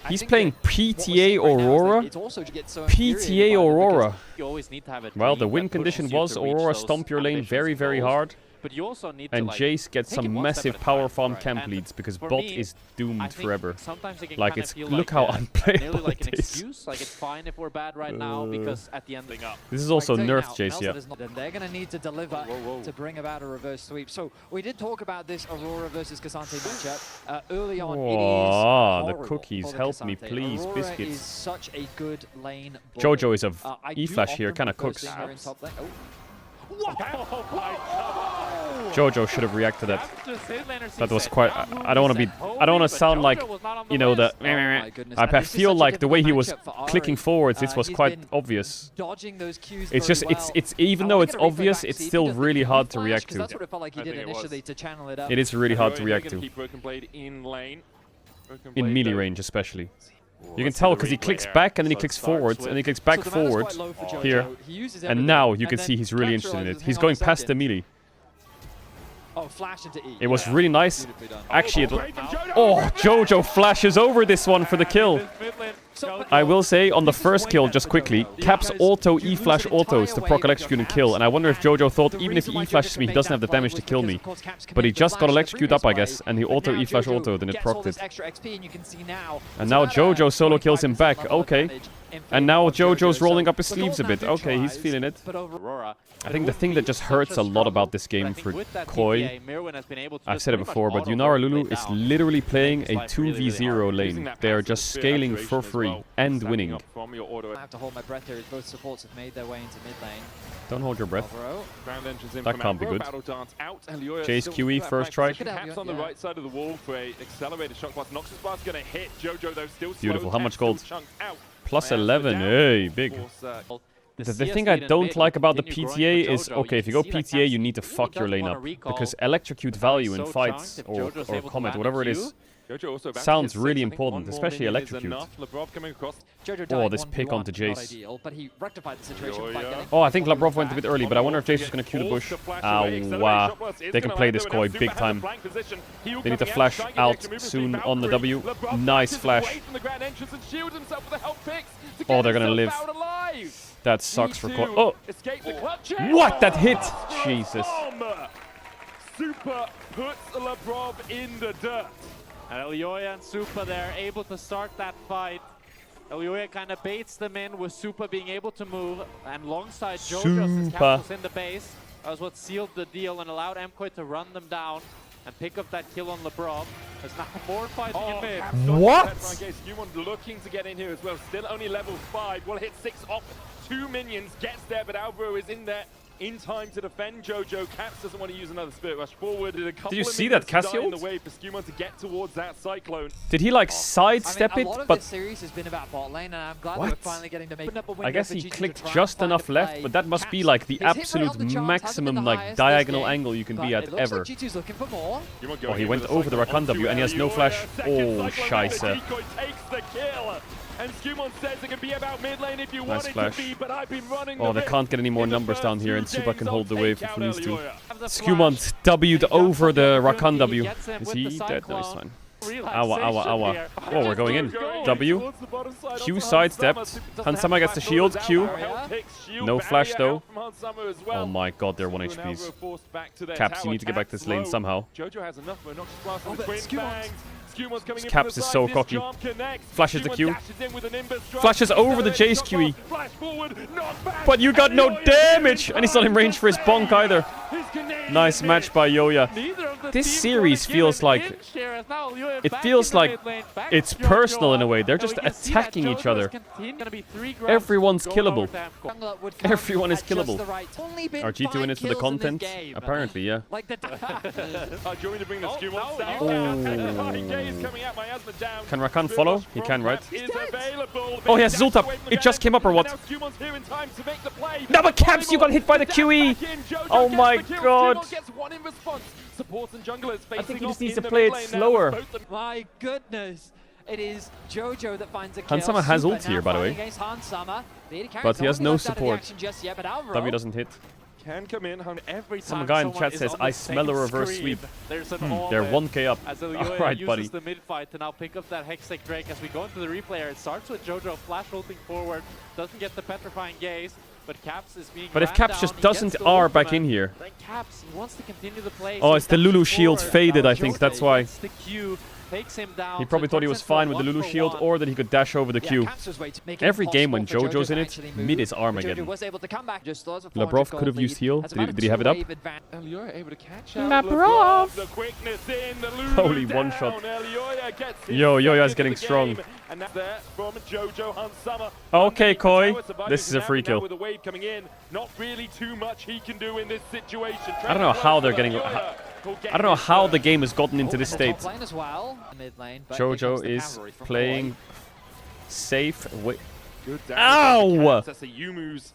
He's playing PTA Aurora? PTA Aurora. Well, the win condition was Aurora stomp your lane very, very hard. And Jace gets some massive power farm camp leads because bot is doomed forever. Like, it's... Look how unplayable it is. This is also nerfed Jace, yeah. They're going to need to deliver to bring about a reverse sweep. So, we did talk about this Aurora versus Cassante matchup early on. Oh, the cookies, help me please, Aurora biscuits. Is such a good lane Jojo is a E-flash here, kind of cooks. Jojo should have reacted to that. That was quite... I don't want to be... I don't want to sound like, you know, the... I feel like the way he was clicking forwards, this was quite obvious. It's just... It's even though it's obvious, it's still really hard to react to. It is really hard to react to. In melee range, especially. You can tell because he clicks back and then he clicks forward and he clicks back forward here. And now you can see he's really interested in it. He's going past the melee. It was really nice. Actually, Jojo flashes over this one for the kill. I will say, on the first kill, just quickly, Caps auto E-flash autos to proc electrocute and kill. And I wonder if Jojo thought, even if he E-flashes me, he doesn't have the damage to kill me. But he just got electrocute up, I guess, and he auto E-flash auto, then it procced it. And now Jojo solo kills him back. Okay. And now Jojo's rolling up his sleeves a bit. Okay, he's feeling it. I think the thing that just hurts a lot about this game for Koi, I've said it before, but Yunara Lulu is literally playing a 2v0 lane. They are just scaling for free and winning. I have to hold my breath here as both supports have made their way into mid lane. Don't hold your breath. That can't be good. Jace QE, first try. On the right side of the wall for a accelerated shock blast. Noxus blast going to hit Jojo, though, still beautiful. How much gold? Plus 11. Hey, big. The thing I don't like about the PTA is, okay, if you go PTA, you need to fuck your lane up. Because electrocute value in fights, or Comet, whatever it is, Jojo also about Sounds to hit really 6. I think important, one more especially minion is electrocute. enough. Labrov coming across. Jojo Oh, died this 1v1, pick onto not Jace. ideal, but he rectified the situation by getting Oh, I think Labrov went a bit early, but I wonder if Jace is going to cue the bush. Wow. They can play this Koi big time. They need to flash out soon on the W. Nice flash. Oh, they're going to live. That sucks for Koi. Oh! What? That hit! Jesus. Super puts Labrov in the dirt. And Elioya and Super there able to start that fight. Elioya kind of baits them in with Super being able to move, and alongside Jojo since Caps was in the base. That was what sealed the deal and allowed Mkoi to run them down and pick up that kill on Labrov. There's now more fighting in mid. What? Skewmon looking to get in here as well. Still only level 5. Will hit 6 off 2 minions. Gets there, but Alvaro is in there in time to defend Jojo. Caps doesn't want to use another Spirit Rush forward. Did you see that Cassio? In the way for Skewmon to get towards that Cyclone. Did he like sidestep a lot it? of But this series has been about bot lane, and I'm glad that what? we're finally getting to make up a window. I guess for he GG to clicked try and just find a enough left, play. but that must be Caps, like the he's hit right absolute on the charts, hasn't maximum been the like highest diagonal this game, angle you can but be at it looks ever. like G2's looking for more. Oh, he went over the Rakan W and he has no flash. Oh, scheisse. And Skewmon says it can be about mid lane if you Nice want it flash. to be, but I've been running Oh, the they can't get any more in the numbers first down here, 2 and Super games. can I'll hold the take wave if out he needs to. Elioya. Skewmon W'd over the Rakan W. Gets him Is with he the dead? No, he's Cyclone. fine. Awa, awa, awa. Here. Oh, we're going in. W. Towards the bottom side Q onto sidestepped. Hansama. Hansama gets the shield. Q. No flash though. Oh Oh my god, they're 1 HPs. Caps, you need to get back to this lane somehow. Jojo has enough, but not just blast on Oh, the but twin Skewmon's- bangs. Skewmon's coming in Caps from the is side. so This cocky. jump connects. Flashes the Skewmon Q. dashes in with an Nimbus strike. Flashes over the Accelerates, Jace QE. flash forward, knockback. But you got no Elioya damage! in And he's not in range for his bonk either. His Canadian Nice hit. match by Yoya. Neither of the This teams series wanna give feels an like inch here, as now Elioya it back feels in the like mid lane, back it's Jojo personal in a up, way. They're and just we can see that attacking each Jojo other. is gonna be 3 grabs Everyone's going over killable. to Mkoi. Jungler would come Everyone is at just killable. the right time. Only been Are G2 in 5 it for the kills in this content? game. Apparently, yeah. Like the Do you want me to bring the Oh, Skewmon no, down? Oh. High gaze coming out, miasma down. Can Rakan Spirit follow? Rush He from can, right? Caps is available. Oh, he has his ult up. Away from It the just came up or what? Now Skewmon's here in time to make the play. No, but Caps, you got hit by the QE! Oh my god. Skewmon gets 1 in response. Supports and junglers I think facing he just off needs in to the play mid it lane now. slower. Both them- My goodness. It is Jojo that finds a kill. Hansama has Super ult here, now by the way. fighting against Hansama. The AD carries But he has only no left out of the support. action just yet, but Alvaro, W doesn't hit. Can come in. Every Some time guy in someone chat is says, on the I smell a same reverse screen, sweep. There's an all They're in. 1k up. As Elioya Alright, uses buddy. the mid fight to now pick up that Hextech Drake as we go into the replayer. It starts with Jojo flash ulting forward, doesn't get the petrifying gaze, but Caps is being But if ran Caps down, just he doesn't gets the R back ultimate. in here. Then Caps, he wants to continue the play. Oh, so it's he the Lulu dashes shield forward. faded, I Jojo think, that's why. gets the Q, takes him down. He probably so thought he was turns fine into with the a Lulu 1 for shield 1. or that he could dash over the Q. Caps was way to make it Every game when impossible for Jojo's Jojo in to it, actually mid move. is But Armageddon. Jojo was able to come back just throws a Labrov 400 could have gold used lead. heal. That's Did he- about a did he have it up? 2-wave advantage. Elioya able to catch out. Labrov. The quickness in, the Lulu Holy down. one-shot. Elioya gets his Yo, Yoya's second getting of the strong. game, and that's there from Jojo Hansama. Okay, Koi. Tower surviving This is a now, free now kill. with a wave coming in, not really too much he can do in this situation. I don't know how they're getting... I don't know how the game has gotten into Oh, this and the top state. lane as well, mid lane, but here comes Jojo the is cavalry from playing Mkoi. safe. Wait. Good Ow! damage from Caps. That's a Yumu's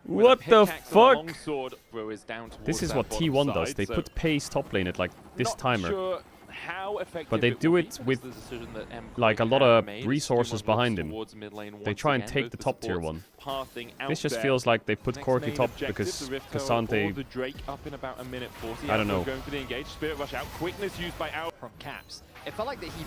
with a What the pickaxe and a fuck? longsword. Bro is down towards This is that what bottom T1 side, does. They so put pace top lane at like this not timer. Sure how effective But they it do will it be, because with, the decision that Mkoi like a lot had of made. resources Skewmon behind looks him. towards mid lane They once try and again, take both the the top tier supports one. passing out This just there. feels like they put Next Corki main top objective, because the Rift Tower or Cassante... the Drake up in about a minute 40. I don't know. Going for the engage. Spirit Rush out. Quickness used by Al. From Caps. It felt like that he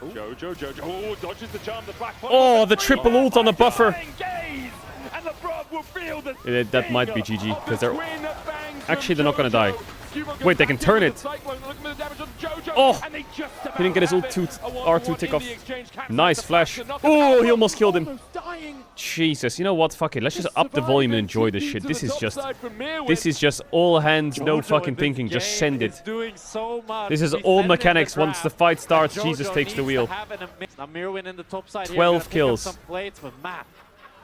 Jojo. Oh, dodges the charm. The black Oh, the triple ult on the buffer. Engage! And the Brov will feel the That might be GG, of because the they're... twin bangs Actually, from they're not gonna die. Jojo. Skewmon goes Wait, they can back turn into it. the Cyclone, looking at the damage on Jojo, Oh! and they just about He didn't get his have ult it. 2 A R2 one-to-one tick in off. the exchange. Caps Nice has the flash. to knock Oh, him he out. almost killed him. Almost dying. Jesus, you know what? Fuck it. Let's just up the volume and enjoy this shit. This is just... This This is just all hands, no Jojo fucking in this thinking. Just game send is it. doing so much. This is He's all sending the mechanics. Once the grab. fight starts, Jojo Jesus takes the needs wheel. to have an Now Mirwin in the top side 12 here, gonna pick up kills. some plates with Matt.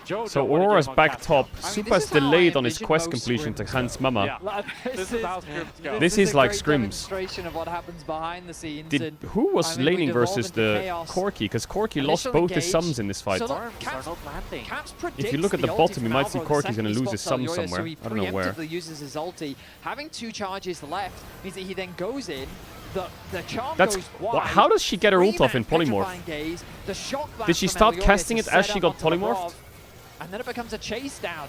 Jojo, So what a Aurora's game on back Caps. top. I mean, Super this has is how I delayed on his envision quest most completion to scrims. Hans Mama. Yeah. This is how scrims go. This is like a great scrims. demonstration of what happens behind the scenes. and Who was I mean, we laning devolve versus into the chaos. Corki? Because Corki lost Initial both his engage. sums in this fight. So Arms Caps- are not landing. Caps If you look at the predicts bottom, you ulti might from see Alvaro. Corki's The second gonna he lose his spots sum Elioya, somewhere. So he I don't know where. preemptively uses his ulti. Having 2 charges left means that he then goes in, The charm That's... goes wide. How does she get her ult off in polymorph? Gaze, the shock blast Did she from start Elioia casting to it as set she up got onto polymorphed? Lavrov, and then it becomes a chase down.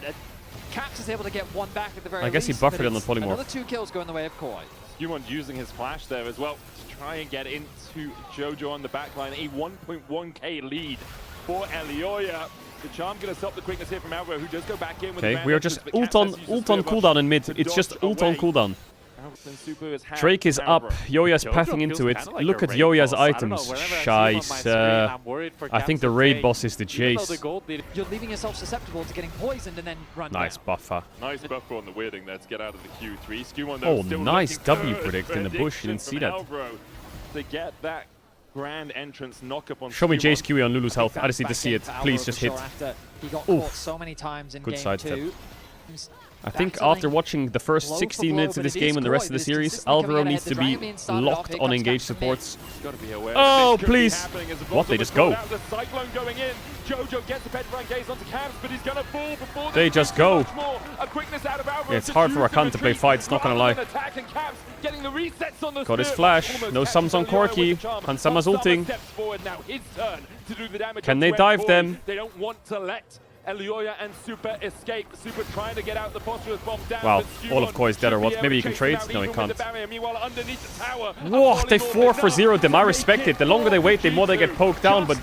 Caps is able to get one back at the very least. I guess he buffered on the polymorph. Another 2 kills go in the way of Mkoi. Skewmon using his flash there as well to try and get into Jojo on the backline. A 1.1k lead for Elioia. The charm going to stop the quickness here from Alvaro, who does go back in with the We are just ult on cooldown in mid. It's just ult on cooldown. Drake is up. Yoya's pathing into it. Look at Yoya's items. Scheiße. I think the raid boss is the Jace. You're leaving yourself susceptible to getting poisoned and then run Nice down. buffer. Nice buffer on the weirding there to get out of the Q3. Skewmon, Oh, nice W predict in the bush. You didn't see that. To get that grand entrance knock up on Show me Skewmon. Jace QE on Lulu's health. I just need to see it. Please just hit. He got Oof. caught so many times in Good game sidestep. 2. I think after watching the first 16 minutes of this game and the rest of the series, Alvaro needs to be locked on engaged supports. Oh, please! What, they just go? They just go. Yeah, it's hard for Rakan to play fights, not gonna lie. Got his flash. No summons on Corki. Hansama's ulting. Can they dive them? They don't want to let Elioia and Super escape. Super trying to get out the phosphorus bomb down. Wow, all of Koi's dead or what? Maybe he can trade? No, he can't. Whoa, they 4-for-0 them. I respect it. The longer they wait, the more they get poked down, but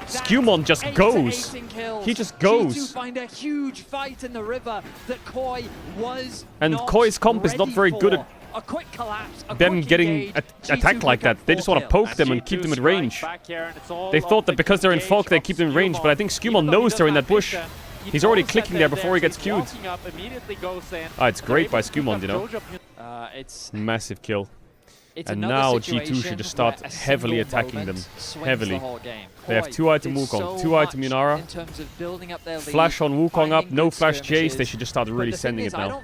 Skewmon just goes. He just goes. Find a huge fight in the river that Koi was And Koi's comp is not very good at a quick collapse, them getting attacked like that. They just want to poke them and keep them at range. They thought that because they're in fog, they keep them in range, but I think Skewmon knows they're in that bush. He's already clicking there before he gets queued. Ah, it's great by Skewmon, you know. Massive kill. And now G2 should just start heavily attacking them. Heavily. They have 2-item Wukong, 2-item Yunara. Flash on Wukong up, no flash Jace. They should just start really sending it now.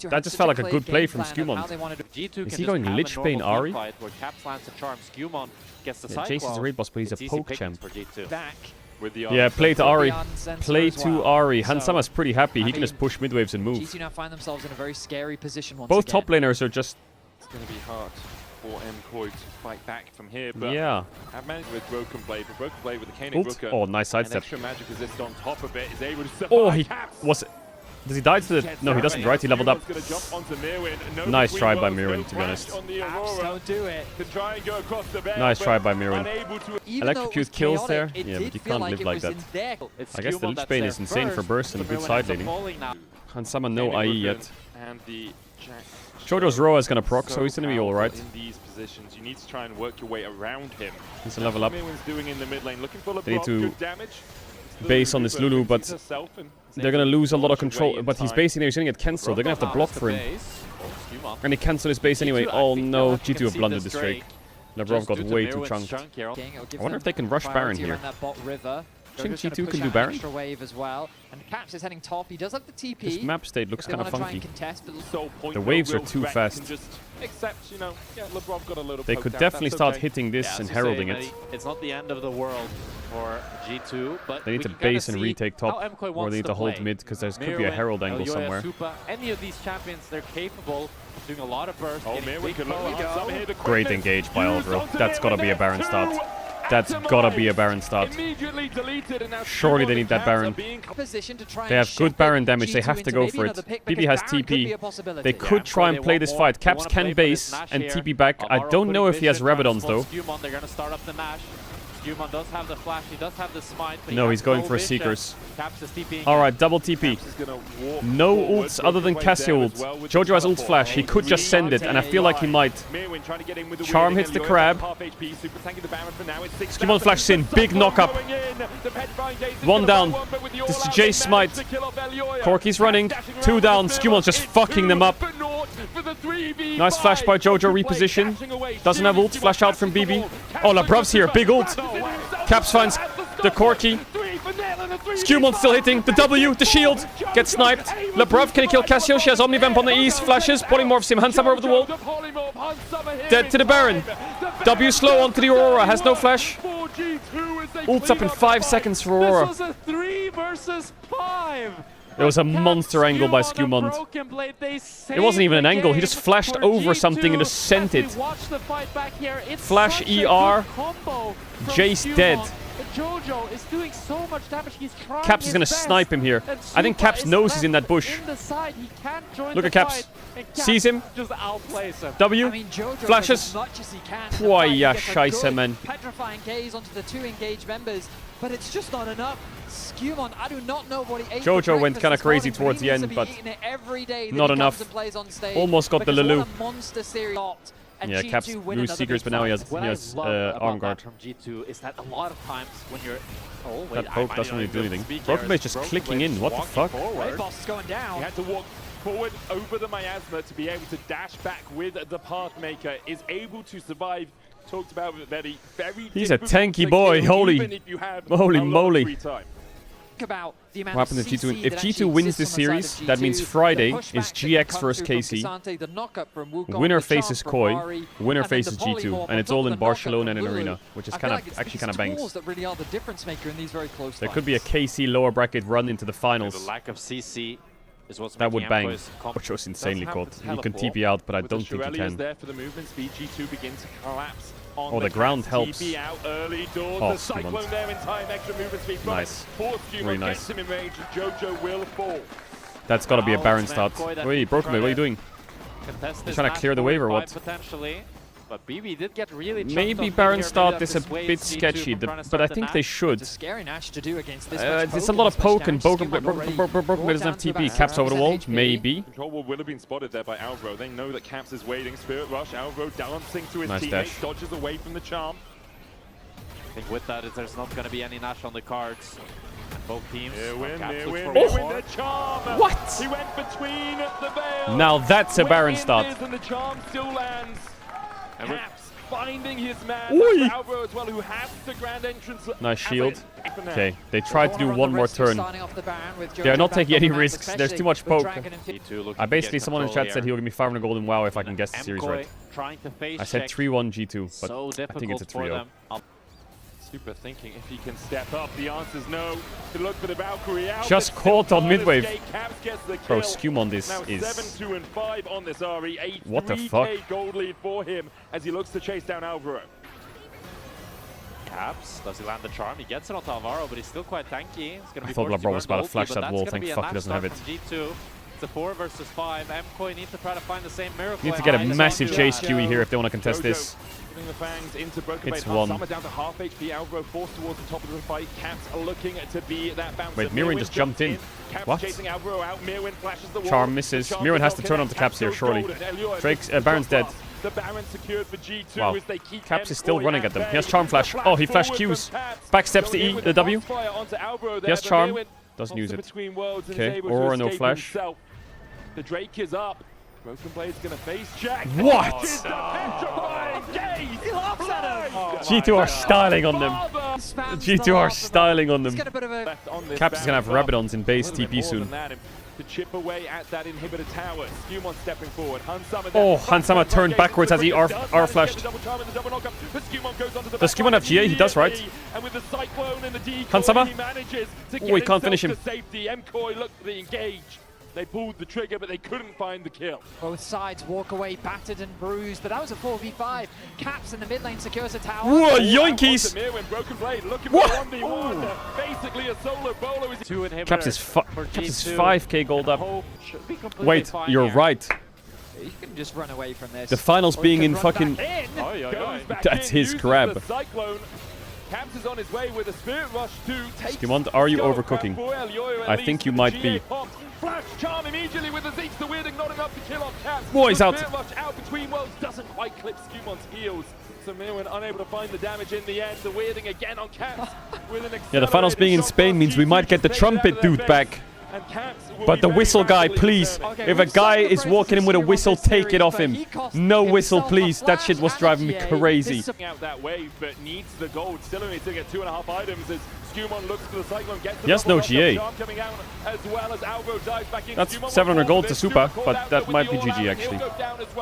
That just felt like a good play from Skewmon. Is he going Lich Bane Ahri? Yeah, Jace is a raid boss, but he's a poke champ. Yeah, play to Ahri. Play to Ahri. Hansama's pretty happy. He can just push mid waves and move. G2 now find themselves in a very scary position once Both again. top laners are just... It's going to be hard for Mkoi to fight back from here, but yeah. I've managed with Broken Blade, but Broken Blade with the Caning Rooker. Oh, nice sidestep. Extra magic resist on top of it is able to survive. Oh, he was... Does he die to the... No, he doesn't, right? He leveled up. Nice try by Mirwin, to be honest. Don't do it. Nice try by Mirwin. Electrocute kills chaotic, there? it Yeah, did but you feel can't like live it like was that. in their- I guess the Lich Bane is insane for burst and good side laning. Hansama no IE yet. And the Jojo's Roa is gonna proc, so he's gonna be alright. In these positions, you need to try and work your way around him. He's a level up. Mirwin's doing in the mid lane, looking for the They need block, to good damage. base on this Lulu, but they're gonna lose a lot of control. But he's basically gonna get cancelled. They're gonna have to block for him. And he cancelled his base anyway. Oh no, G2 have blundered this Drake. Lavrov got way too chunked. I wonder if they can rush Baron here. I think G2 can do Baron. Extra wave as well. And Caps is heading top. He does have the TP. This map state looks kind of funky. The waves are too fast. Except, you know, yeah, Lavrov got a little They could definitely start hitting this and heralding it. It's not the end of the world for G2, but They need to base and retake top, or they need to hold mid, because there could be a herald angle somewhere. Any of these champions, they're capable of doing a lot of burst. Great engage by Alvaro. That's gotta be a Baron start. That's gotta be a Baron start. Surely they need that Baron. They have good Baron damage, they have to go for it. BB has TP. They could try and play this fight. Caps can base and TP back. I don't know if he has Rabadons though. Skewmon does have the flash, he does have the smite. No, he's going for Seekers. Alright, double TP. No ults other than Cassio ult. Jojo has ult flash, he could just send it, and I feel like he might. Charm hits the crab. Skewmon flashes in, big knock up. One down. This is Jace smite. Corki's running, 2 down. Skewmon's just fucking them up. Nice flash by Jojo, reposition. Doesn't have ult, flash out from BB. Oh, Labrov's here, big ult. Caps finds the Corki. Skewmon still hitting. The W, the shield. Gets sniped. Labrov, can he kill Cassio? She has Omnivamp on the east. Flashes. Polymorphs him. Hansama over the wall. Dead to the Baron. W slow onto the Aurora. Has no flash. Ult's up in 5 seconds for Aurora. This was a 3 versus 5. It was a monster angle by Skewmond. It wasn't even an angle. He just flashed over something and just sent it. Flash ER. Jace dead. Jojo is doing so much damage. He's trying Caps is gonna snipe him here. I think Caps knows he's in that bush. Look at Caps. Sees him. Just outplays him. W. I mean, Jojo Flashes. does as much as he can to Boy, try yeah, to get a scheisse, good man. Petrifying gaze onto the 2 engaged members, but it's just not enough. Skewmon, I do not know what he ate. Jojo went kind of crazy towards the end, but not enough. Almost got the Lulu. Yeah, Caps lose Seekers, but now he has arm guard. From G2 is that a lot of times when you're That poke doesn't really do anything. Broken Blade just clicking in. What the fuck? Boss is going down. He had to walk forward over the miasma to be able to dash back with the Pathmaker. Is able to survive. Talked about it very He's a tanky boy. Holy moly. About the amount What happened to G2? If G2 wins this series, that means Friday is GX versus KC. Winner faces Koi. Winner faces G2, and it's all in Barcelona and in Arena, which is actually kind of bangs. There could be a KC lower bracket run into the finals. The lack of CC is what's that would bang, Mkoi's which was insanely caught. You can TP out, but I don't think you can. There for the movement speed, G2 begins to collapse. Oh, the ground helps. Out early doors. Oh, the cyclone there in time, extra movement speed. Nice. Really nice. Him in range, and Jojo will fall. That's got to be a Baron start. Wait, Broken Blade, what are you doing? You're trying to clear the wave or what? Potentially. But BB did get really maybe Baron start is a bit sketchy, but I think they should. It's a scary Nash to do against this it's a lot of poke, and Broken Blade doesn't have TP. Caps over the wall, maybe. Control wall will have been spotted there by Alvaro. They know that Caps is waiting. Spirit Rush, Alvaro dancing to his teammates, dodges away from the charm. I think with that, there's not going to be any Nash on the cards. Both teams. The charm. What? He went between the veil. Now that's a Baron start. And the charm still lands. Caps finding his man. Alvaro as well, who has the grand entrance. Nice shield. Okay, they tried to do one more turn. They are not taking any risks. There's too much poke. Someone in the chat said he'll give me 500 gold in WoW if I can guess the series right. I said 3-1 G2, but I think it's a 3-0. Super thinking if he can step up. The answer's no. To look for the Valkyrie out. Just caught on midwave. Bro, Skewmond is 7-2 and 5 on this RE. What the fuck? Gold lead for him as he looks to chase down Alvaro. Caps, does he land the charm? He gets it onto Alvaro, but he's still quite tanky. I thought Labro was about to flash that wall. Thank fuck he doesn't have it. G2. It's a 4 versus 5. Mkoi need to try to find the same miracle. Need to get a massive chase QE here if they want to contest this. The fangs into it's one. Down to half HP. Alvaro forced towards the top of the fight. Caps are looking to be that bouncer. Wait, Mirwin just jumped in. What? Chasing Alvaro out. Mirwin flashes the wall. Charm misses. Mirwin has to turn on the Caps here, surely. Drake's Baron's dead. The Baron secured for G2 wow. as they keep Caps is still running at them. He has Charm Flash. Oh, he flashed Qs. Backsteps the E, the W. He has Charm. Doesn't use it. Okay, Aurora no flash. The Drake is up. Broken Blade's gonna face Jack. What? G2 are styling on them. G2 are styling on them. Caps is gonna have Rabidons in base TP soon. To chip away at that inhibitor tower. Skewmon stepping forward. Oh, Hansama turned backwards as he R flashed. Does Skewmon have GA? He does, right? Hansama? Oh, he can't finish him. Mkoi looked for the engage. They pulled the trigger, but they couldn't find the kill. Both sides walk away battered and bruised, but that was a 4v5. Caps in the mid lane secures a tower. Whoa, yoinkies! Broken Blade looking for 1v1. Basically a solo bolo. Caps is 5k gold up. Wait, you're right. You can just run away from this. The finals being in fucking... That's his grab. Caps is on his way with a Spirit Rush to take. Skewmond, are you overcooking? I think you might be. Flash charm immediately with the Zeeks, the weirding not enough to kill off Caps. Boy, he's out. Spirit Rush out between worlds doesn't quite clip Skewmond's heels. So Mirwin unable to find the damage in the end. The weirding again on Caps with an yeah, the finals being in Spain means we might get the trumpet dude back. But the whistle guy, please. If a guy is walking in with a whistle, take it off him. No whistle, please. That shit was driving me crazy. Out that wave, but needs the gold. Still only to get 2.5 items as Skumon looks for the Cyclone, gets the Yes, no double GA. knock, coming out, as well as Alvo dives back in. That's Skumon 700 with gold all to this. Super, Skumon but called that out might be with the GG all-out. actually. He'll go down as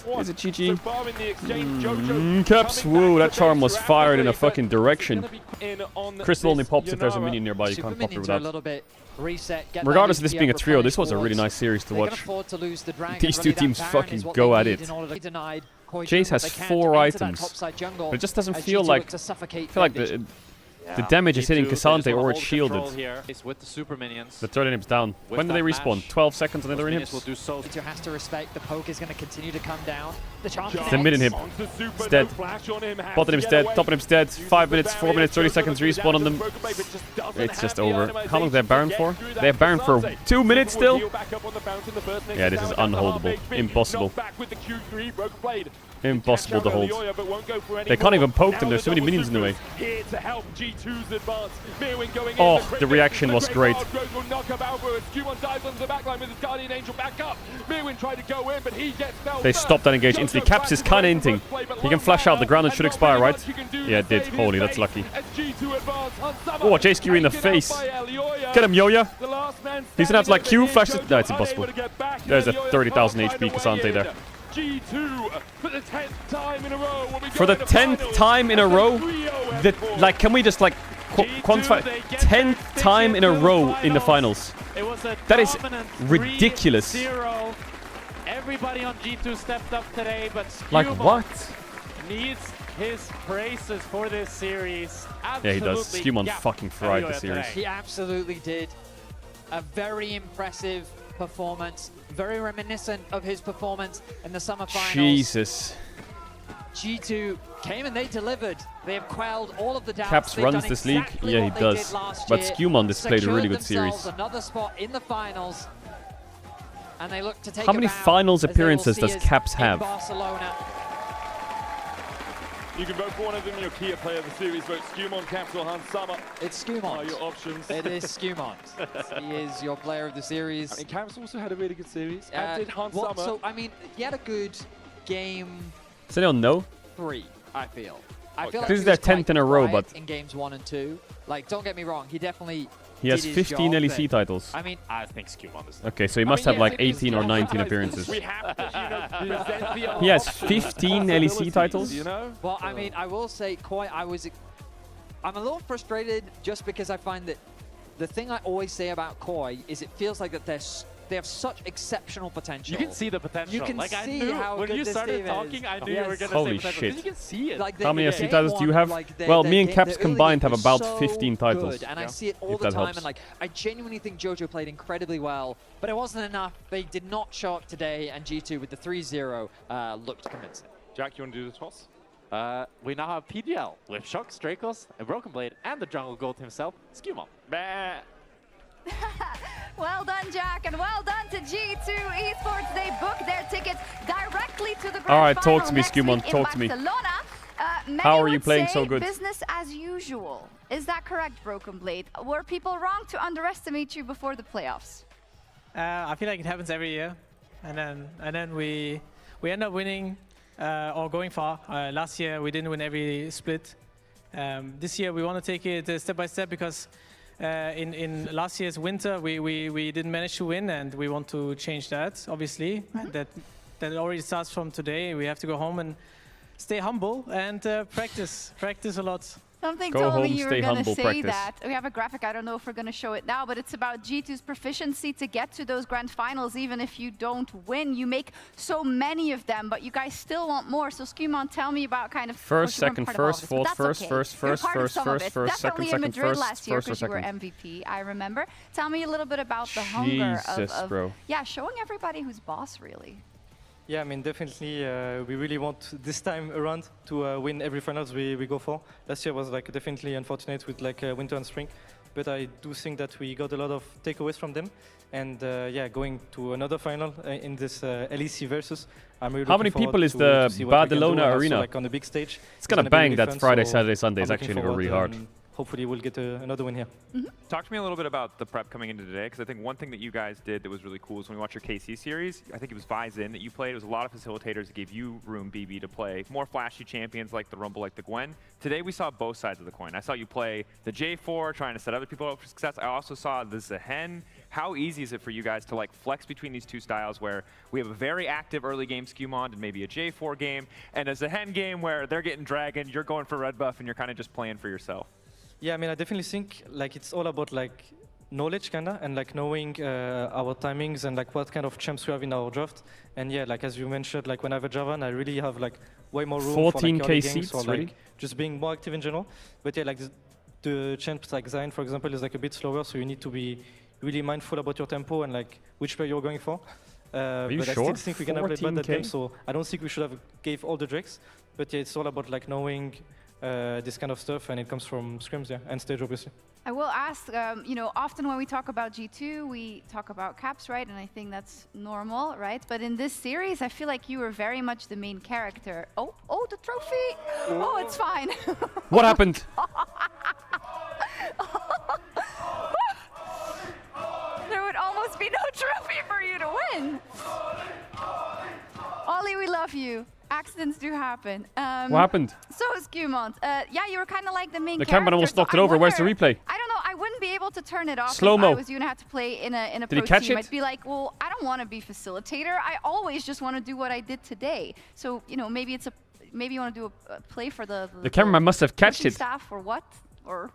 well. Is it GG? So far in the exchange, Jojo Caps, coming woo, back that to charm base was rapidly, fired in a but fucking direction. it's gonna be in on Crystal only this pops if there's a Yunara. minion nearby, you Super can't pop it minions are a without. little bit reset. Get Regardless of that this being a HP trio, this was a really replenished nice series to wards. They watch. can afford to lose the dragon. These two Really, that teams Baron fucking is what go they at need it. in order to deny Koi Jace jungle. has They can't 4 enter that items, topside jungle, but it just doesn't as feel G2 like... look to suffocate I feel like their the damage is hitting G2, they just Cassante wanna or hold it's control shielded. here. It's with the super minions. The third inhib's down. With When do they that respawn? mash, 12 seconds on the other minions will inhibs? do so. G2 has to respect the poke is going to continue to come down. The charm The mid inhib. Onto Super, It's dead. no flash on him, has Bottom to inhib's get dead, away. top inhib's dead. Uses 5 the minutes, 4 barrier, minutes, 30 goes seconds for the respawn on them. Broken Blade, but just doesn't It's just have the over. How long do they have animation Baron to for? get through that They have Baron for Cassante. 2 minutes still? Heal back up on the fountain, the first Yeah, this is unholdable. Impossible. Knocked back with the Q3, Broken Blade. Impossible to hold. Elioya, but won't go for any They can't more. even poke them, Now there's so many double minions in the way. supers Here to help G2's advance. Mirwin going Oh, in, the reaction was great. Will knock up Alvo as Skumon dives onto the backline with his Guardian Angel back up. Mirwin tried to go in, but he gets felled They first. stopped that engage Jojo instantly. Caps is kinda back to inting. first play, but He can long flash out the mana ground and and should not expire, really right? much he can do Yeah, it to did. save Holy, his that's face lucky. as G2 advance on Summer. Oh, Jace Q in the Taken out face. by Elioya. Get him, Yoya. The last man He's gonna have to like standing Q, at the flash end. it. No, it's Jojo impossible. unable to get back, There's a Elioya 30,000 can't HP find a way Cassante there. in. G2 for the 10th time in a row. Will we For go the to 10th finals? time in a As a row? trio The, like, can we just like quantify? 10th time in a row in the finals. It was a That is dominant ridiculous. 3-0. Everybody on G2 stepped up today, but Like Skumon what? needs his praises for this series. Yeah, he does. Absolutely Skumon gapped fucking fried the Elioya series. today. He absolutely did. A very impressive performance. Very reminiscent of his performance in the summer finals. Jesus. G2 came and they delivered. They have quelled all of the doubts. Caps They've runs done this league? exactly Yeah, he what they does. did last But year, Skumon displayed a really secured good series. themselves another spot in the finals. And they look to take How many a bow finals as they will appearances see does us Caps in have? Barcelona. You can vote for one of them, your Kia player of the series. Vote Skumon, Caps, or Hans Summer It's are Skumon. your options. It is Skumon. He is your player of the series. I mean, Caps also had a really good series. As did Hans well, Summer. so, I mean, he had a good game Does anyone know? 3, I feel. I Okay. feel like This he is their was quite 10th in a row, quiet but- in games 1 and 2. Like, don't get me wrong, he definitely He has did his 15 job, LEC but- titles. I mean, I think Skumon is Okay, so he must have like 18 or 19 appearances. We have to, present the He has options, 15 LEC possibilities, titles? You know? well, I mean, I will say, Koi, I'm a little frustrated just because I find that the thing I always say about Koi is it feels like that they have such exceptional potential. You can see the potential. You can like, I see knew how when good you this started team talking, is. I knew Yes. you were going to Holy say potential. shit. You can see it. Like How many the LEC game titles do you one, have? like, Well, me and the Caps early combined game have was about so 15 titles. good, and I Yeah. see it all If the that time. helps. And like, I genuinely think Jojo played incredibly well, but it wasn't enough. They did not show up today, and G2 with the 3-0 looked convincing. Jack, you want to do the toss? We now have PGL with Shock, Strakos, a Broken Blade, and the jungle goat himself, Skumon. Bah. Well done, Jack, and well done to G2 Esports. They booked their tickets directly to the grand All right, final talk to me, next Skumon, week in talk to me. Barcelona. Many How are you would playing say so good? Business as usual. Is that correct, Broken Blade? Were people wrong to underestimate you before the playoffs? I feel like it happens every year, and then we end up winning or going far. Last year we didn't win every split. This year we want to take it step by step because in last year's winter we didn't manage to win, and we want to change that. Obviously, that already starts from today. We have to go home and stay humble and practice a lot. Something Go told home, me you were stay going to humble, say practice. that. We have a graphic, I don't know if we're going to show it now, but it's about G2's proficiency to get to those grand finals, even if you don't win. You make so many of them, but you guys still want more. So Skumon, tell me about kind of... First, of course, you weren't second, part of all first, of this, but fourth, that's first, okay. first, You're first, part of first, some of first, it. first, second, Definitely in second, Madrid first, last year first or because you were second. MVP, I remember. Tell me a little bit about the hunger Jesus, of bro. yeah, showing everybody who's boss, really. Yeah, I mean, definitely, we really want this time around to win every finals we go for. Last year was like definitely unfortunate with like winter and spring, but I do think that we got a lot of takeaways from them. And yeah, going to another final in this LEC versus, I'm really How looking many forward people is to the see what we can do, Badalona and also, arena? like on the big stage. It's gonna be bang really that fun, Friday, so Saturday, Sunday. I'm It's actually looking gonna go really forward, hard. hopefully we'll get another win here. Talk to me a little bit about the prep coming into today, because I think one thing that you guys did that was really cool is when we watched your KC series, I think it was Vi's in that you played. It was a lot of facilitators that gave you room, BB, to play more flashy champions like the Rumble, like the Gwen. Today we saw both sides of the coin. I saw you play the J4, trying to set other people up for success. I also saw the Zehen. How easy is it for you guys to like flex between these two styles where we have a very active early game Skewmond and maybe a J4 game, and a Zehen game where they're getting Dragon, you're going for red buff, and you're kind of just playing for yourself? Yeah, I mean, I definitely think like it's all about like knowledge kinda, and like knowing our timings and like what kind of champs we have in our draft. And yeah, like as you mentioned, like when I have a Javan, I really have like way more room for like early 14k games seats, or like really? just being more active in general. But yeah, like the champs like Zayn, for example, is like a bit slower, so you need to be really mindful about your tempo and like which player you're going for. Are you but sure? I still think we can have played bad that 14K? game, so I don't think we should have gave all the Drakes. But yeah, it's all about like knowing this kind of stuff, and it comes from scrims, yeah, and stage, obviously. I will ask, you know, often when we talk about G2, we talk about caps, right? And I think that's normal, right? But in this series, I feel like you were very much the main character. Oh, the trophy! Oh, it's fine. What happened? There would almost be no trophy for you to win. Ollie, we love you. Accidents do happen. What happened? So, Skewmond, yeah, you were kind of like the main The character. camera almost so knocked it I over. Where's the wonder- replay? I don't know. I wouldn't be able to turn it off Slow-mo. if I was you and had to play in a Did he pro catch team. it? I'd be like, well, I don't want to be facilitator. I always just want to do what I did today. So, you know, maybe it's maybe you want to do a play for the cameraman must have catched coaching it. staff or what? Or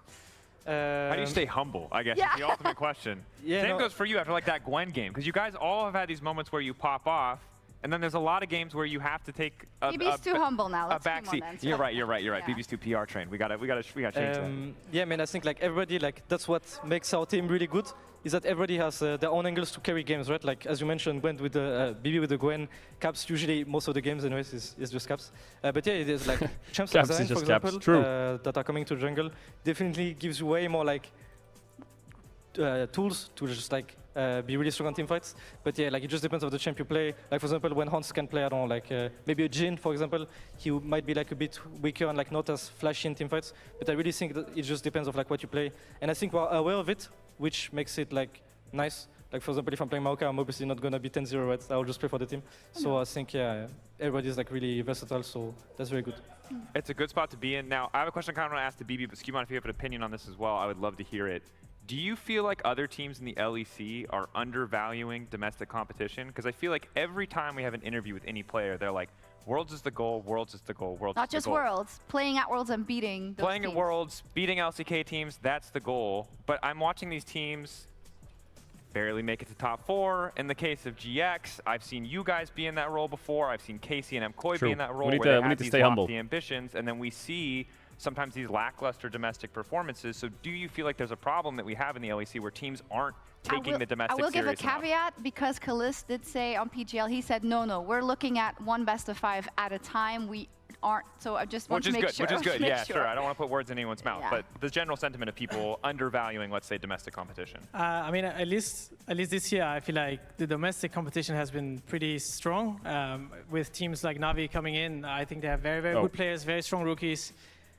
How do you stay humble, I guess, Yeah. is the ultimate question. Yeah, Same no. goes for you after like that Gwen game, because you guys all have had these moments where you pop off, and then there's a lot of games where you have to take a BB's too humble now. a Let's move on backseat. then. You're right. Yeah. BB's too PR trained. We gotta change that. Yeah, man, I think like everybody, like that's what makes our team really good, is that everybody has their own angles to carry games, right? Like as you mentioned, Gwen with the BB with the Gwen, Caps usually most of the games anyways is just Caps. But yeah, it is like champs like Caps is Zayn, for just Caps, example, true. that are coming to jungle, definitely gives you way more like tools to just like be really strong on team fights. But yeah, like it just depends on the champ you play. Like for example, when Hans can play, I don't know, like maybe a Jhin, for example, he might be like a bit weaker and like not as flashy in team fights. But I really think that it just depends of like what you play. And I think we're aware of it, which makes it like nice. Like for example, if I'm playing Maoka, I'm obviously not gonna be 10-0, right? I'll just play for the team. So I think yeah, everybody's like really versatile, so that's very good. It's a good spot to be in. Now, I have a question I kind of want to ask to BB, but Skewmon, if you have an opinion on this as well, I would love to hear it. Do you feel like other teams in the LEC are undervaluing domestic competition? Because I feel like every time we have an interview with any player, they're like, Worlds is the goal, Worlds is the goal, Worlds not is the just goal. Worlds, playing at Worlds and beating those Playing at teams. Worlds, beating LCK teams, that's the goal. But I'm watching these teams barely make it to top 4. In the case of GX, I've seen you guys be in that role before. I've seen Casey and Mkoi True. be in that role We need where to- they we have need to these stay humble. lofty ambitions, and then we see sometimes these lackluster domestic performances. So do you feel like there's a problem that we have in the LEC where teams aren't taking the domestic I will give a serious enough? caveat because Kalis did say on PGL, he said, no, we're looking at one best of 5 at a time. We aren't, so I just want to make sure. Which is good, make yeah, sure. sure. I don't want to put words in anyone's mouth, Yeah. but the general sentiment of people undervaluing, let's say, domestic competition. I mean, at least this year, I feel like the domestic competition has been pretty strong. With teams like Navi coming in, I think they have very, very good players, very strong rookies.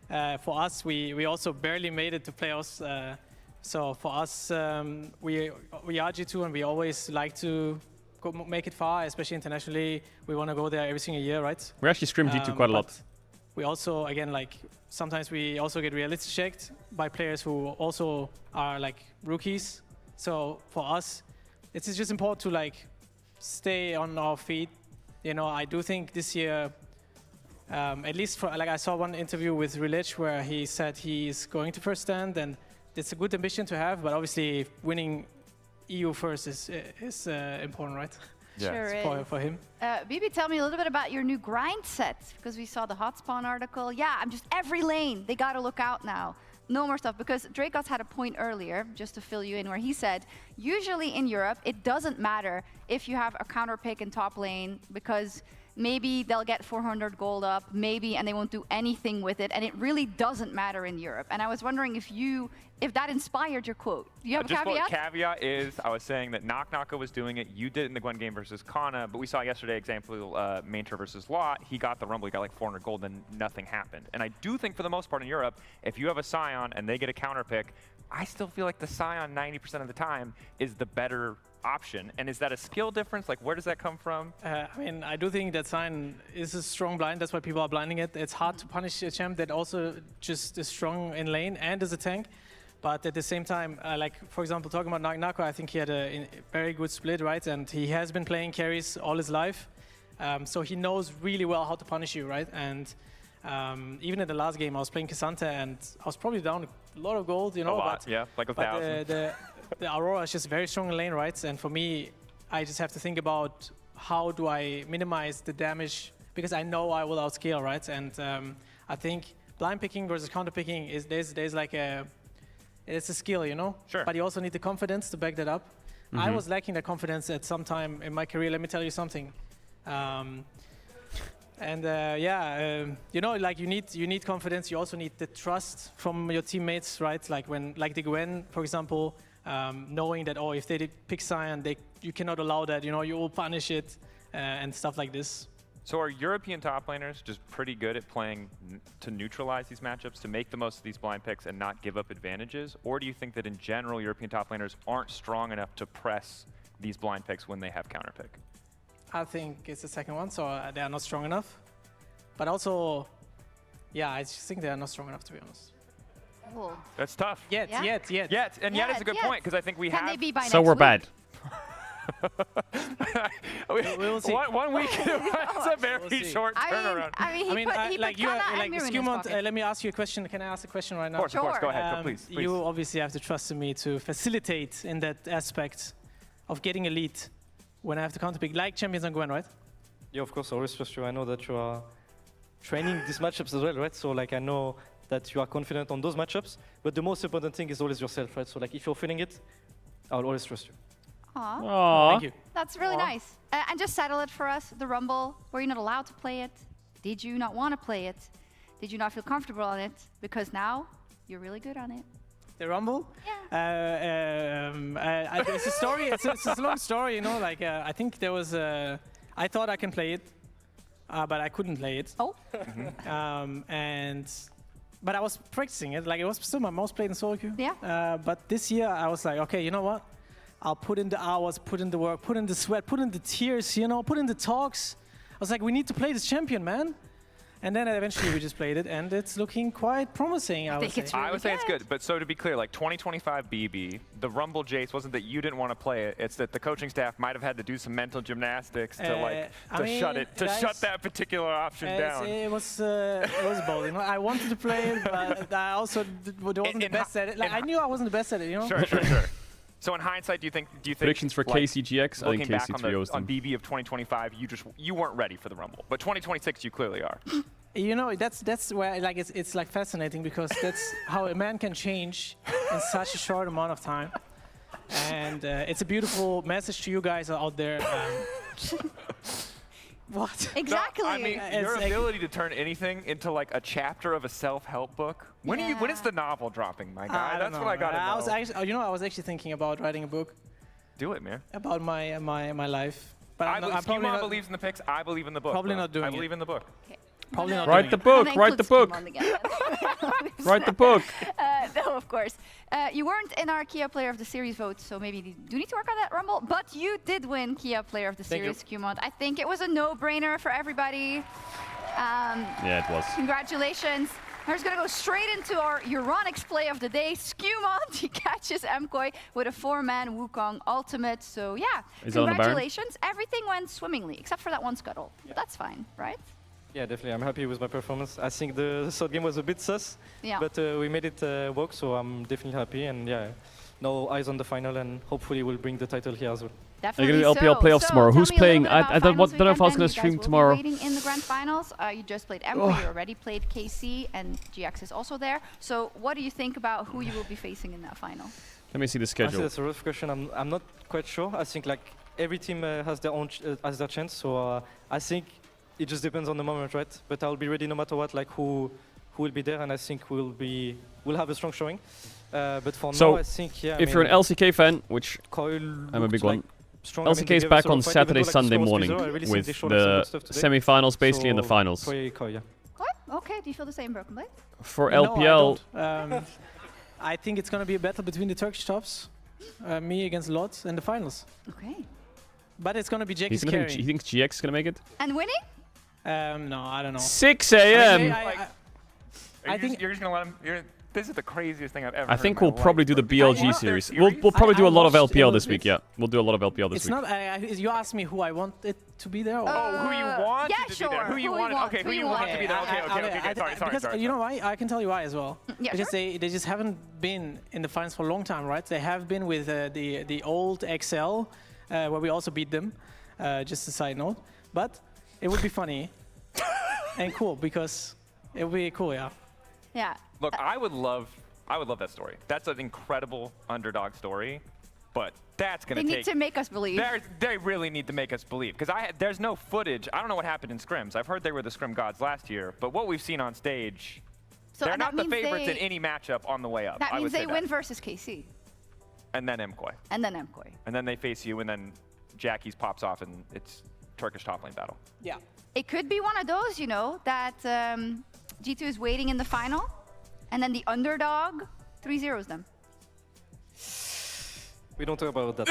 For us, we also barely made it to playoffs. So for us, we are G2 and we always like to make it far, especially internationally. We want to go there every single year, right? We actually scrim G2 quite a lot. But we also, again, like sometimes we also get reality checked by players who also are like rookies. So for us, it's just important to like stay on our feet. You know, I do think this year, at least for like I saw one interview with Rilich where he said he's going to first stand, and it's a good ambition to have. But obviously, winning EU first is important, right? Yeah. Sure is. For him. BB, tell me a little bit about your new grind set, because we saw the Hotspawn article. Yeah, I'm just every lane, they got to look out now. No more stuff, because Dracos had a point earlier, just to fill you in, where he said, usually in Europe, it doesn't matter if you have a counter pick in top lane, because maybe they'll get 400 gold up, maybe, and they won't do anything with it, and it really doesn't matter in Europe. And I was wondering if that inspired your quote. Do you have a caveat? Caveat is, I was saying that Knock was doing it. You did it in the Gwen game versus Kana, but we saw yesterday example Mainter versus Lot. He got the Rumble, he got like 400 gold, and nothing happened. And I do think for the most part in Europe, if you have a Scion and they get a counter pick, I still feel like the Scion 90% of the time is the better option. And is that a skill difference? Like, where does that come from? I mean, I do think that Scion is a strong blind. That's why people are blinding it. It's hard to punish a champ that also just is strong in lane and is a tank. But at the same time, like, for example, talking about Nako, I think he had a very good split, right? And he has been playing carries all his life. So he knows really well how to punish you, right? And even in the last game, I was playing Cassandra, and I was probably down a lot of gold, you know. A lot, yeah, like 1,000. The Aurora is just very strong in lane, right? And for me, I just have to think about how do I minimize the damage, because I know I will outscale, right? And I think blind picking versus counter picking is there's like it's a skill, you know? Sure. But you also need the confidence to back that up. I was lacking that confidence at some time in my career, let me tell you something. You know, like you need confidence. You also need the trust from your teammates, right? Like like the Gwen, for example, knowing that, oh, if they did pick Scion, you cannot allow that. You know, you will punish it and stuff like this. So are European top laners just pretty good at playing to neutralize these matchups, to make the most of these blind picks and not give up advantages? Or do you think that in general, European top laners aren't strong enough to press these blind picks when they have counter pick? I think it's the second one, so they are not strong enough. But also, yeah, I just think they are not strong enough, to be honest. Cool. That's tough. Yet. And yet is a good point, because I think we Can have... they be by So next we're week? bad. We'll see. One week is a very short turnaround. I mean, he put Kana and Mira in his pocket. let me ask you a question. Can I ask a question right now? Of course, go ahead, please. You obviously have to trust in me to facilitate in that aspect of getting a lead when I have to counter pick, like Champions on Gwen, right? Yeah, of course, I always trust you. I know that you are training these matchups as well, right? So like I know that you are confident on those matchups, but the most important thing is always yourself, right? So like if you're feeling it, I'll always trust you. Aww. Aww. Thank you. That's really nice. And just settle it for us, the Rumble. Were you not allowed to play it? Did you not want to play it? Did you not feel comfortable on it? Because now you're really good on it. The Rumble? Yeah. It's a story. It's a long story, you know. Like I think there was I thought I can play it, but I couldn't play it. Oh. But I was practicing it. Like it was still my most played in solo queue. Yeah. But this year I was like, okay, you know what? I'll put in the hours, put in the work, put in the sweat, put in the tears, you know, put in the talks. I was like, we need to play this champion, man. And then eventually we just played it, and it's looking quite promising, I would say. I would say it's good, but so to be clear, like 2025 BB, the Rumble Jace wasn't that you didn't want to play it, it's that the coaching staff might have had to do some mental gymnastics to shut that particular option down. It was bold, you know. I wanted to play it, but I also wasn't the best at it. Like I knew I wasn't the best at it, you know. Sure. So in hindsight, do you think predictions for like, KCGX? I think KC3 on BB of 2025, you weren't ready for the Rumble, but 2026 you clearly are. You know, that's where like it's like fascinating, because that's how a man can change in such a short amount of time, and it's a beautiful message to you guys out there. What? Exactly. No, I mean, your ability to turn anything into like a chapter of a self-help book. When is the novel dropping, my guy? That's what I gotta know. I was actually thinking about writing a book. Do it, man. About my life. But I believes in the picks. I believe in the book. Probably not doing it. I believe in the book. Okay. Probably not Write the book. Write the book. Write the book. No, of course. You weren't in our Kia Player of the Series vote, so maybe you do need to work on that Rumble. But you did win Kia Player of the Series, Qmont. I think it was a no-brainer for everybody. Yeah, it was. Congratulations. We're just going to go straight into our Euronics play of the day. Qmont, he catches Mkoi with a 4-man Wukong ultimate. So yeah, congratulations. Everything went swimmingly, except for that one scuttle. Yeah. That's fine, right? Yeah, definitely. I'm happy with my performance. I think the third game was a bit sus, but we made it work, so I'm definitely happy. And yeah, now eyes on the final, and hopefully we'll bring the title here as well. Definitely. You're going to LPL playoffs tomorrow. Who's playing? I don't know if I was going to stream tomorrow. Waiting in the grand finals. You just played Mkoi. You already played KC, and GX is also there. So what do you think about who you will be facing in that final? Let me see the schedule. That's a rough question. I'm not quite sure. I think like every team has their own has their chance. So I think it just depends on the moment, right? But I'll be ready no matter what, like who will be there, and I think we'll have a strong showing. But for now, I think, yeah. If you're an LCK fan, which Coil I'm a big one, strong. LCK is back on Saturday, Sunday morning with the semi-finals, basically, and the finals. Koi, yeah. What? Okay, do you feel the same, Broken Blade? For No, LPL, I don't. I think it's going to be a battle between the Turkish tops, me against Lot, in the finals. Okay. But it's going to be Jackie's he carrying. thinks GX is going to make it? And winning? No, I don't know. 6 a.m. I think you're just gonna let him. This is the craziest thing I've ever. I think we'll probably do the BLG series. We'll probably do a lot of LPL this week. Yeah, we'll do a lot of LPL this it's week. not. You asked me who I want it to be there. Or? who you want yeah, to sure. be there? Who you want? Okay, who you want to be there? Okay. Sorry. Because you know why? I can tell you why as well. Yeah, because sure. they just haven't been in the finals for a long time, right? They have been with the old XL, where we also beat them. Just a side note, but it would be funny and cool because it would be cool, yeah. Yeah. Look, I would love that story. That's an incredible underdog story, but that's gonna take. They need to make us believe. They really need to make us believe because there's no footage. I don't know what happened in scrims. I've heard they were the scrim gods last year, but what we've seen on stage, So they're not the favorites in any matchup on the way up. That I means would they say win versus KC. and then Mkoi. And then Mkoi. And then they face you, and then Jackie's pops off, and it's Turkish top lane battle. Yeah. It could be one of those, you know, that G2 is waiting in the final, and then the underdog 3-0s them. We don't talk about that.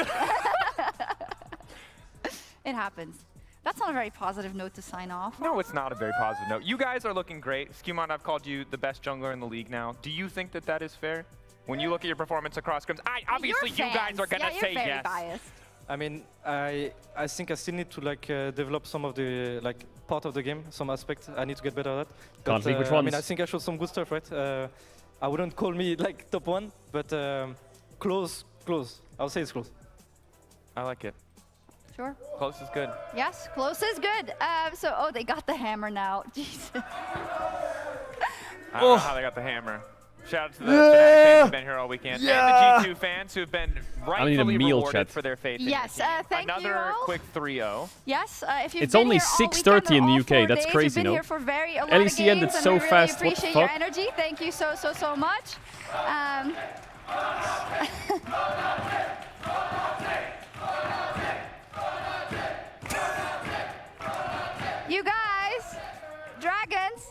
It happens. That's not a very positive note to sign off. No, it's not a very positive note. You guys are looking great. Skewmon, I've called you the best jungler in the league now. Do you think that that is fair? When you look at your performance across scrims, obviously you guys are gonna say very yes. Biased. I mean, I think I still need to like develop some of the like part of the game, some aspects. I need to get better at that. Can't think which I mean, ones. I think I showed some good stuff, right? I wouldn't call me like top one, but close. I'll say it's close. I like it. Sure. Close is good. Yes, close is good. So, they got the hammer now. Jesus. I don't know how they got the hammer. Shout out to the Fnatic fans who've been here all weekend. And the G2 fans who've been rightfully rewarded for their faith in yes, your team. thank Another you all. quick 3-0. Yes, if you've It's been only here all 6:30 in the weekend, UK. all That's 4 crazy, days, you've been no? here for a lot LEC of ended games, so and we fast. really What the appreciate your fuck? energy. Thank you so much. You guys, dragons.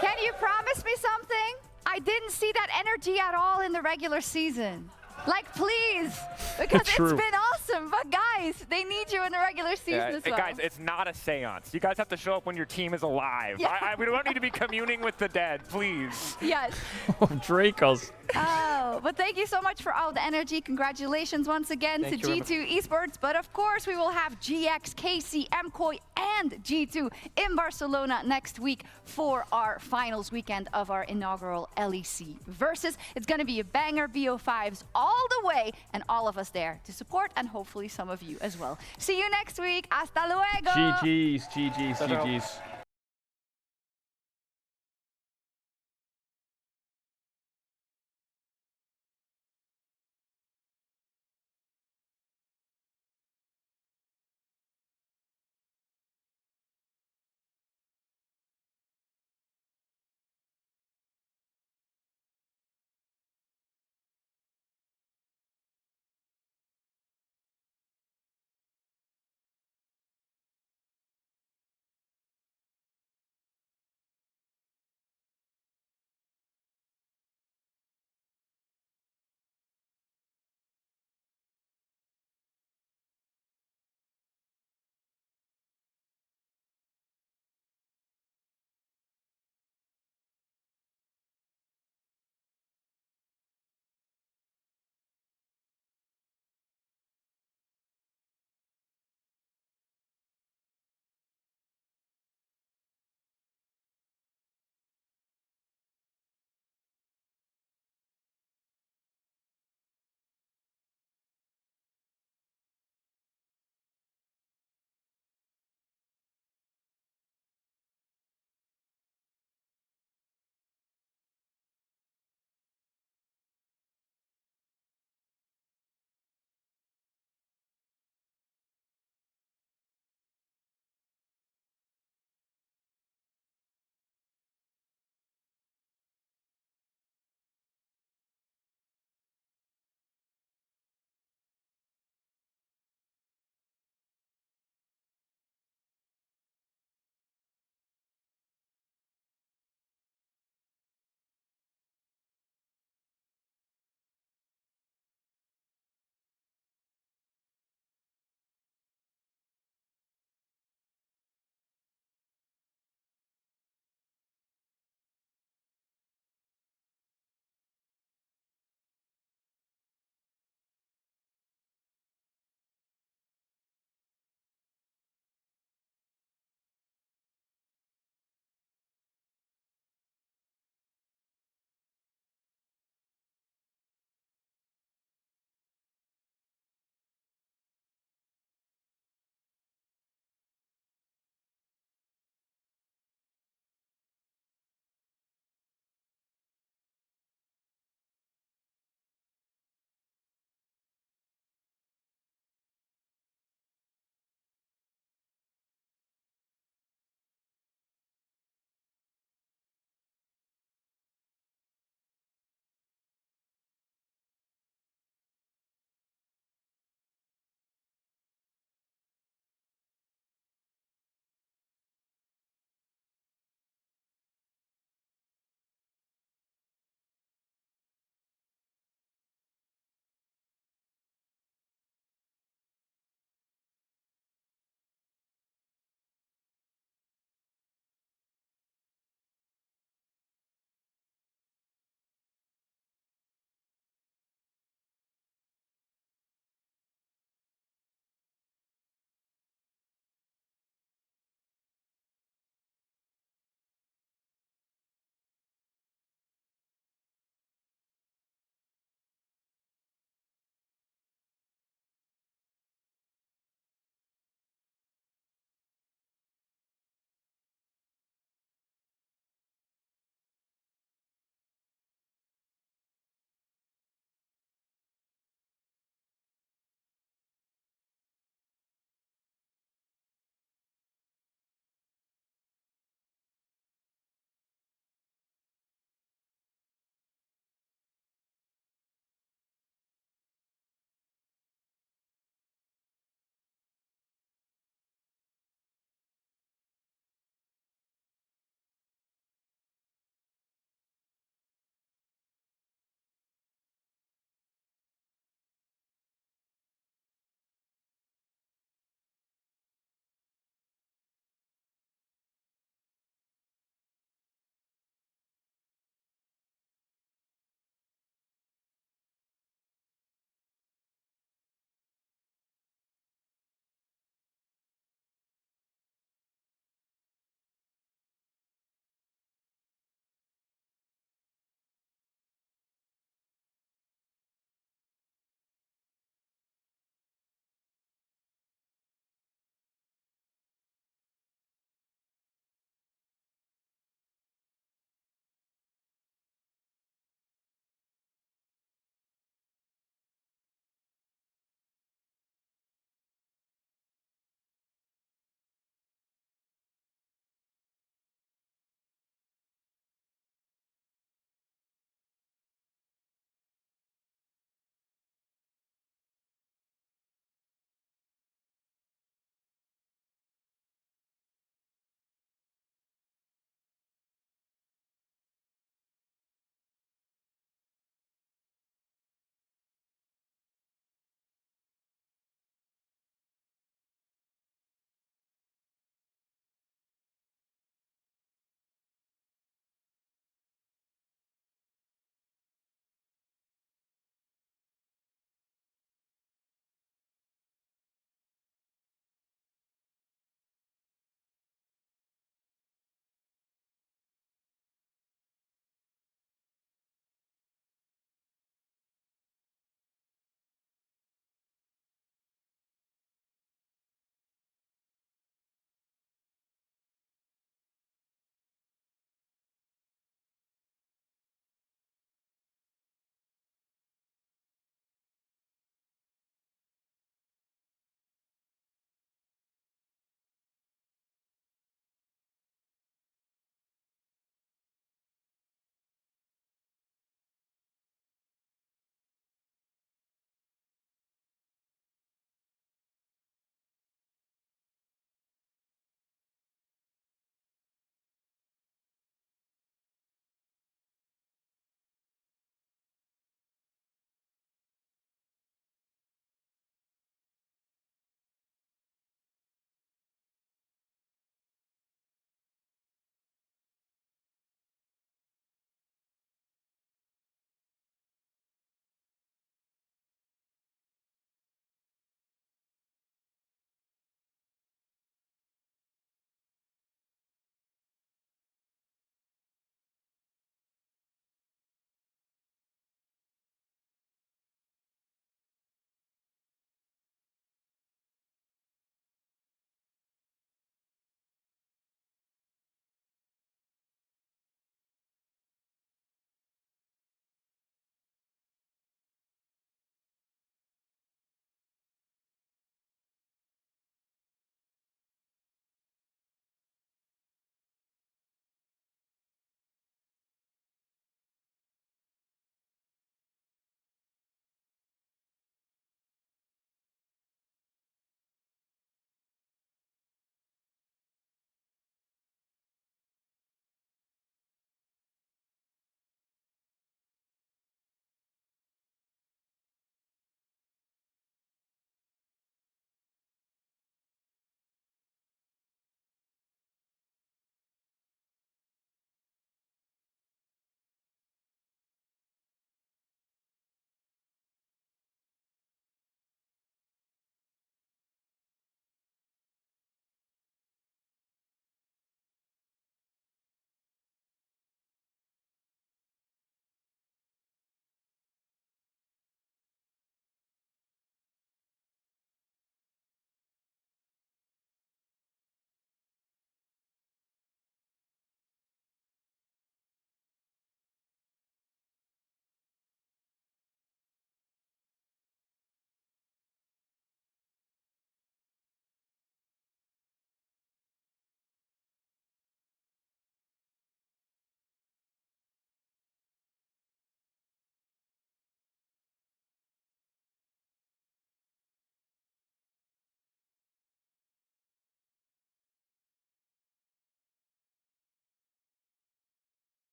Can you promise me something? I didn't see that energy at all in the regular season. Like, please, because it's True. been awesome. But guys, they need you in the regular season as well. Guys, it's not a seance. You guys have to show up when your team is alive. Yeah. We don't need to be communing with the dead, please. Yes. Dracos. Oh, but thank you so much for all the energy. Congratulations once again to G2 Esports. But of course, we will have GX, KC, Mkoi, and G2 in Barcelona next week for our finals weekend of our inaugural LEC Versus. It's going to be a banger, BO5s all the way, and all of us there to support, and hopefully some of you as well. See you next week. Hasta luego. GG's.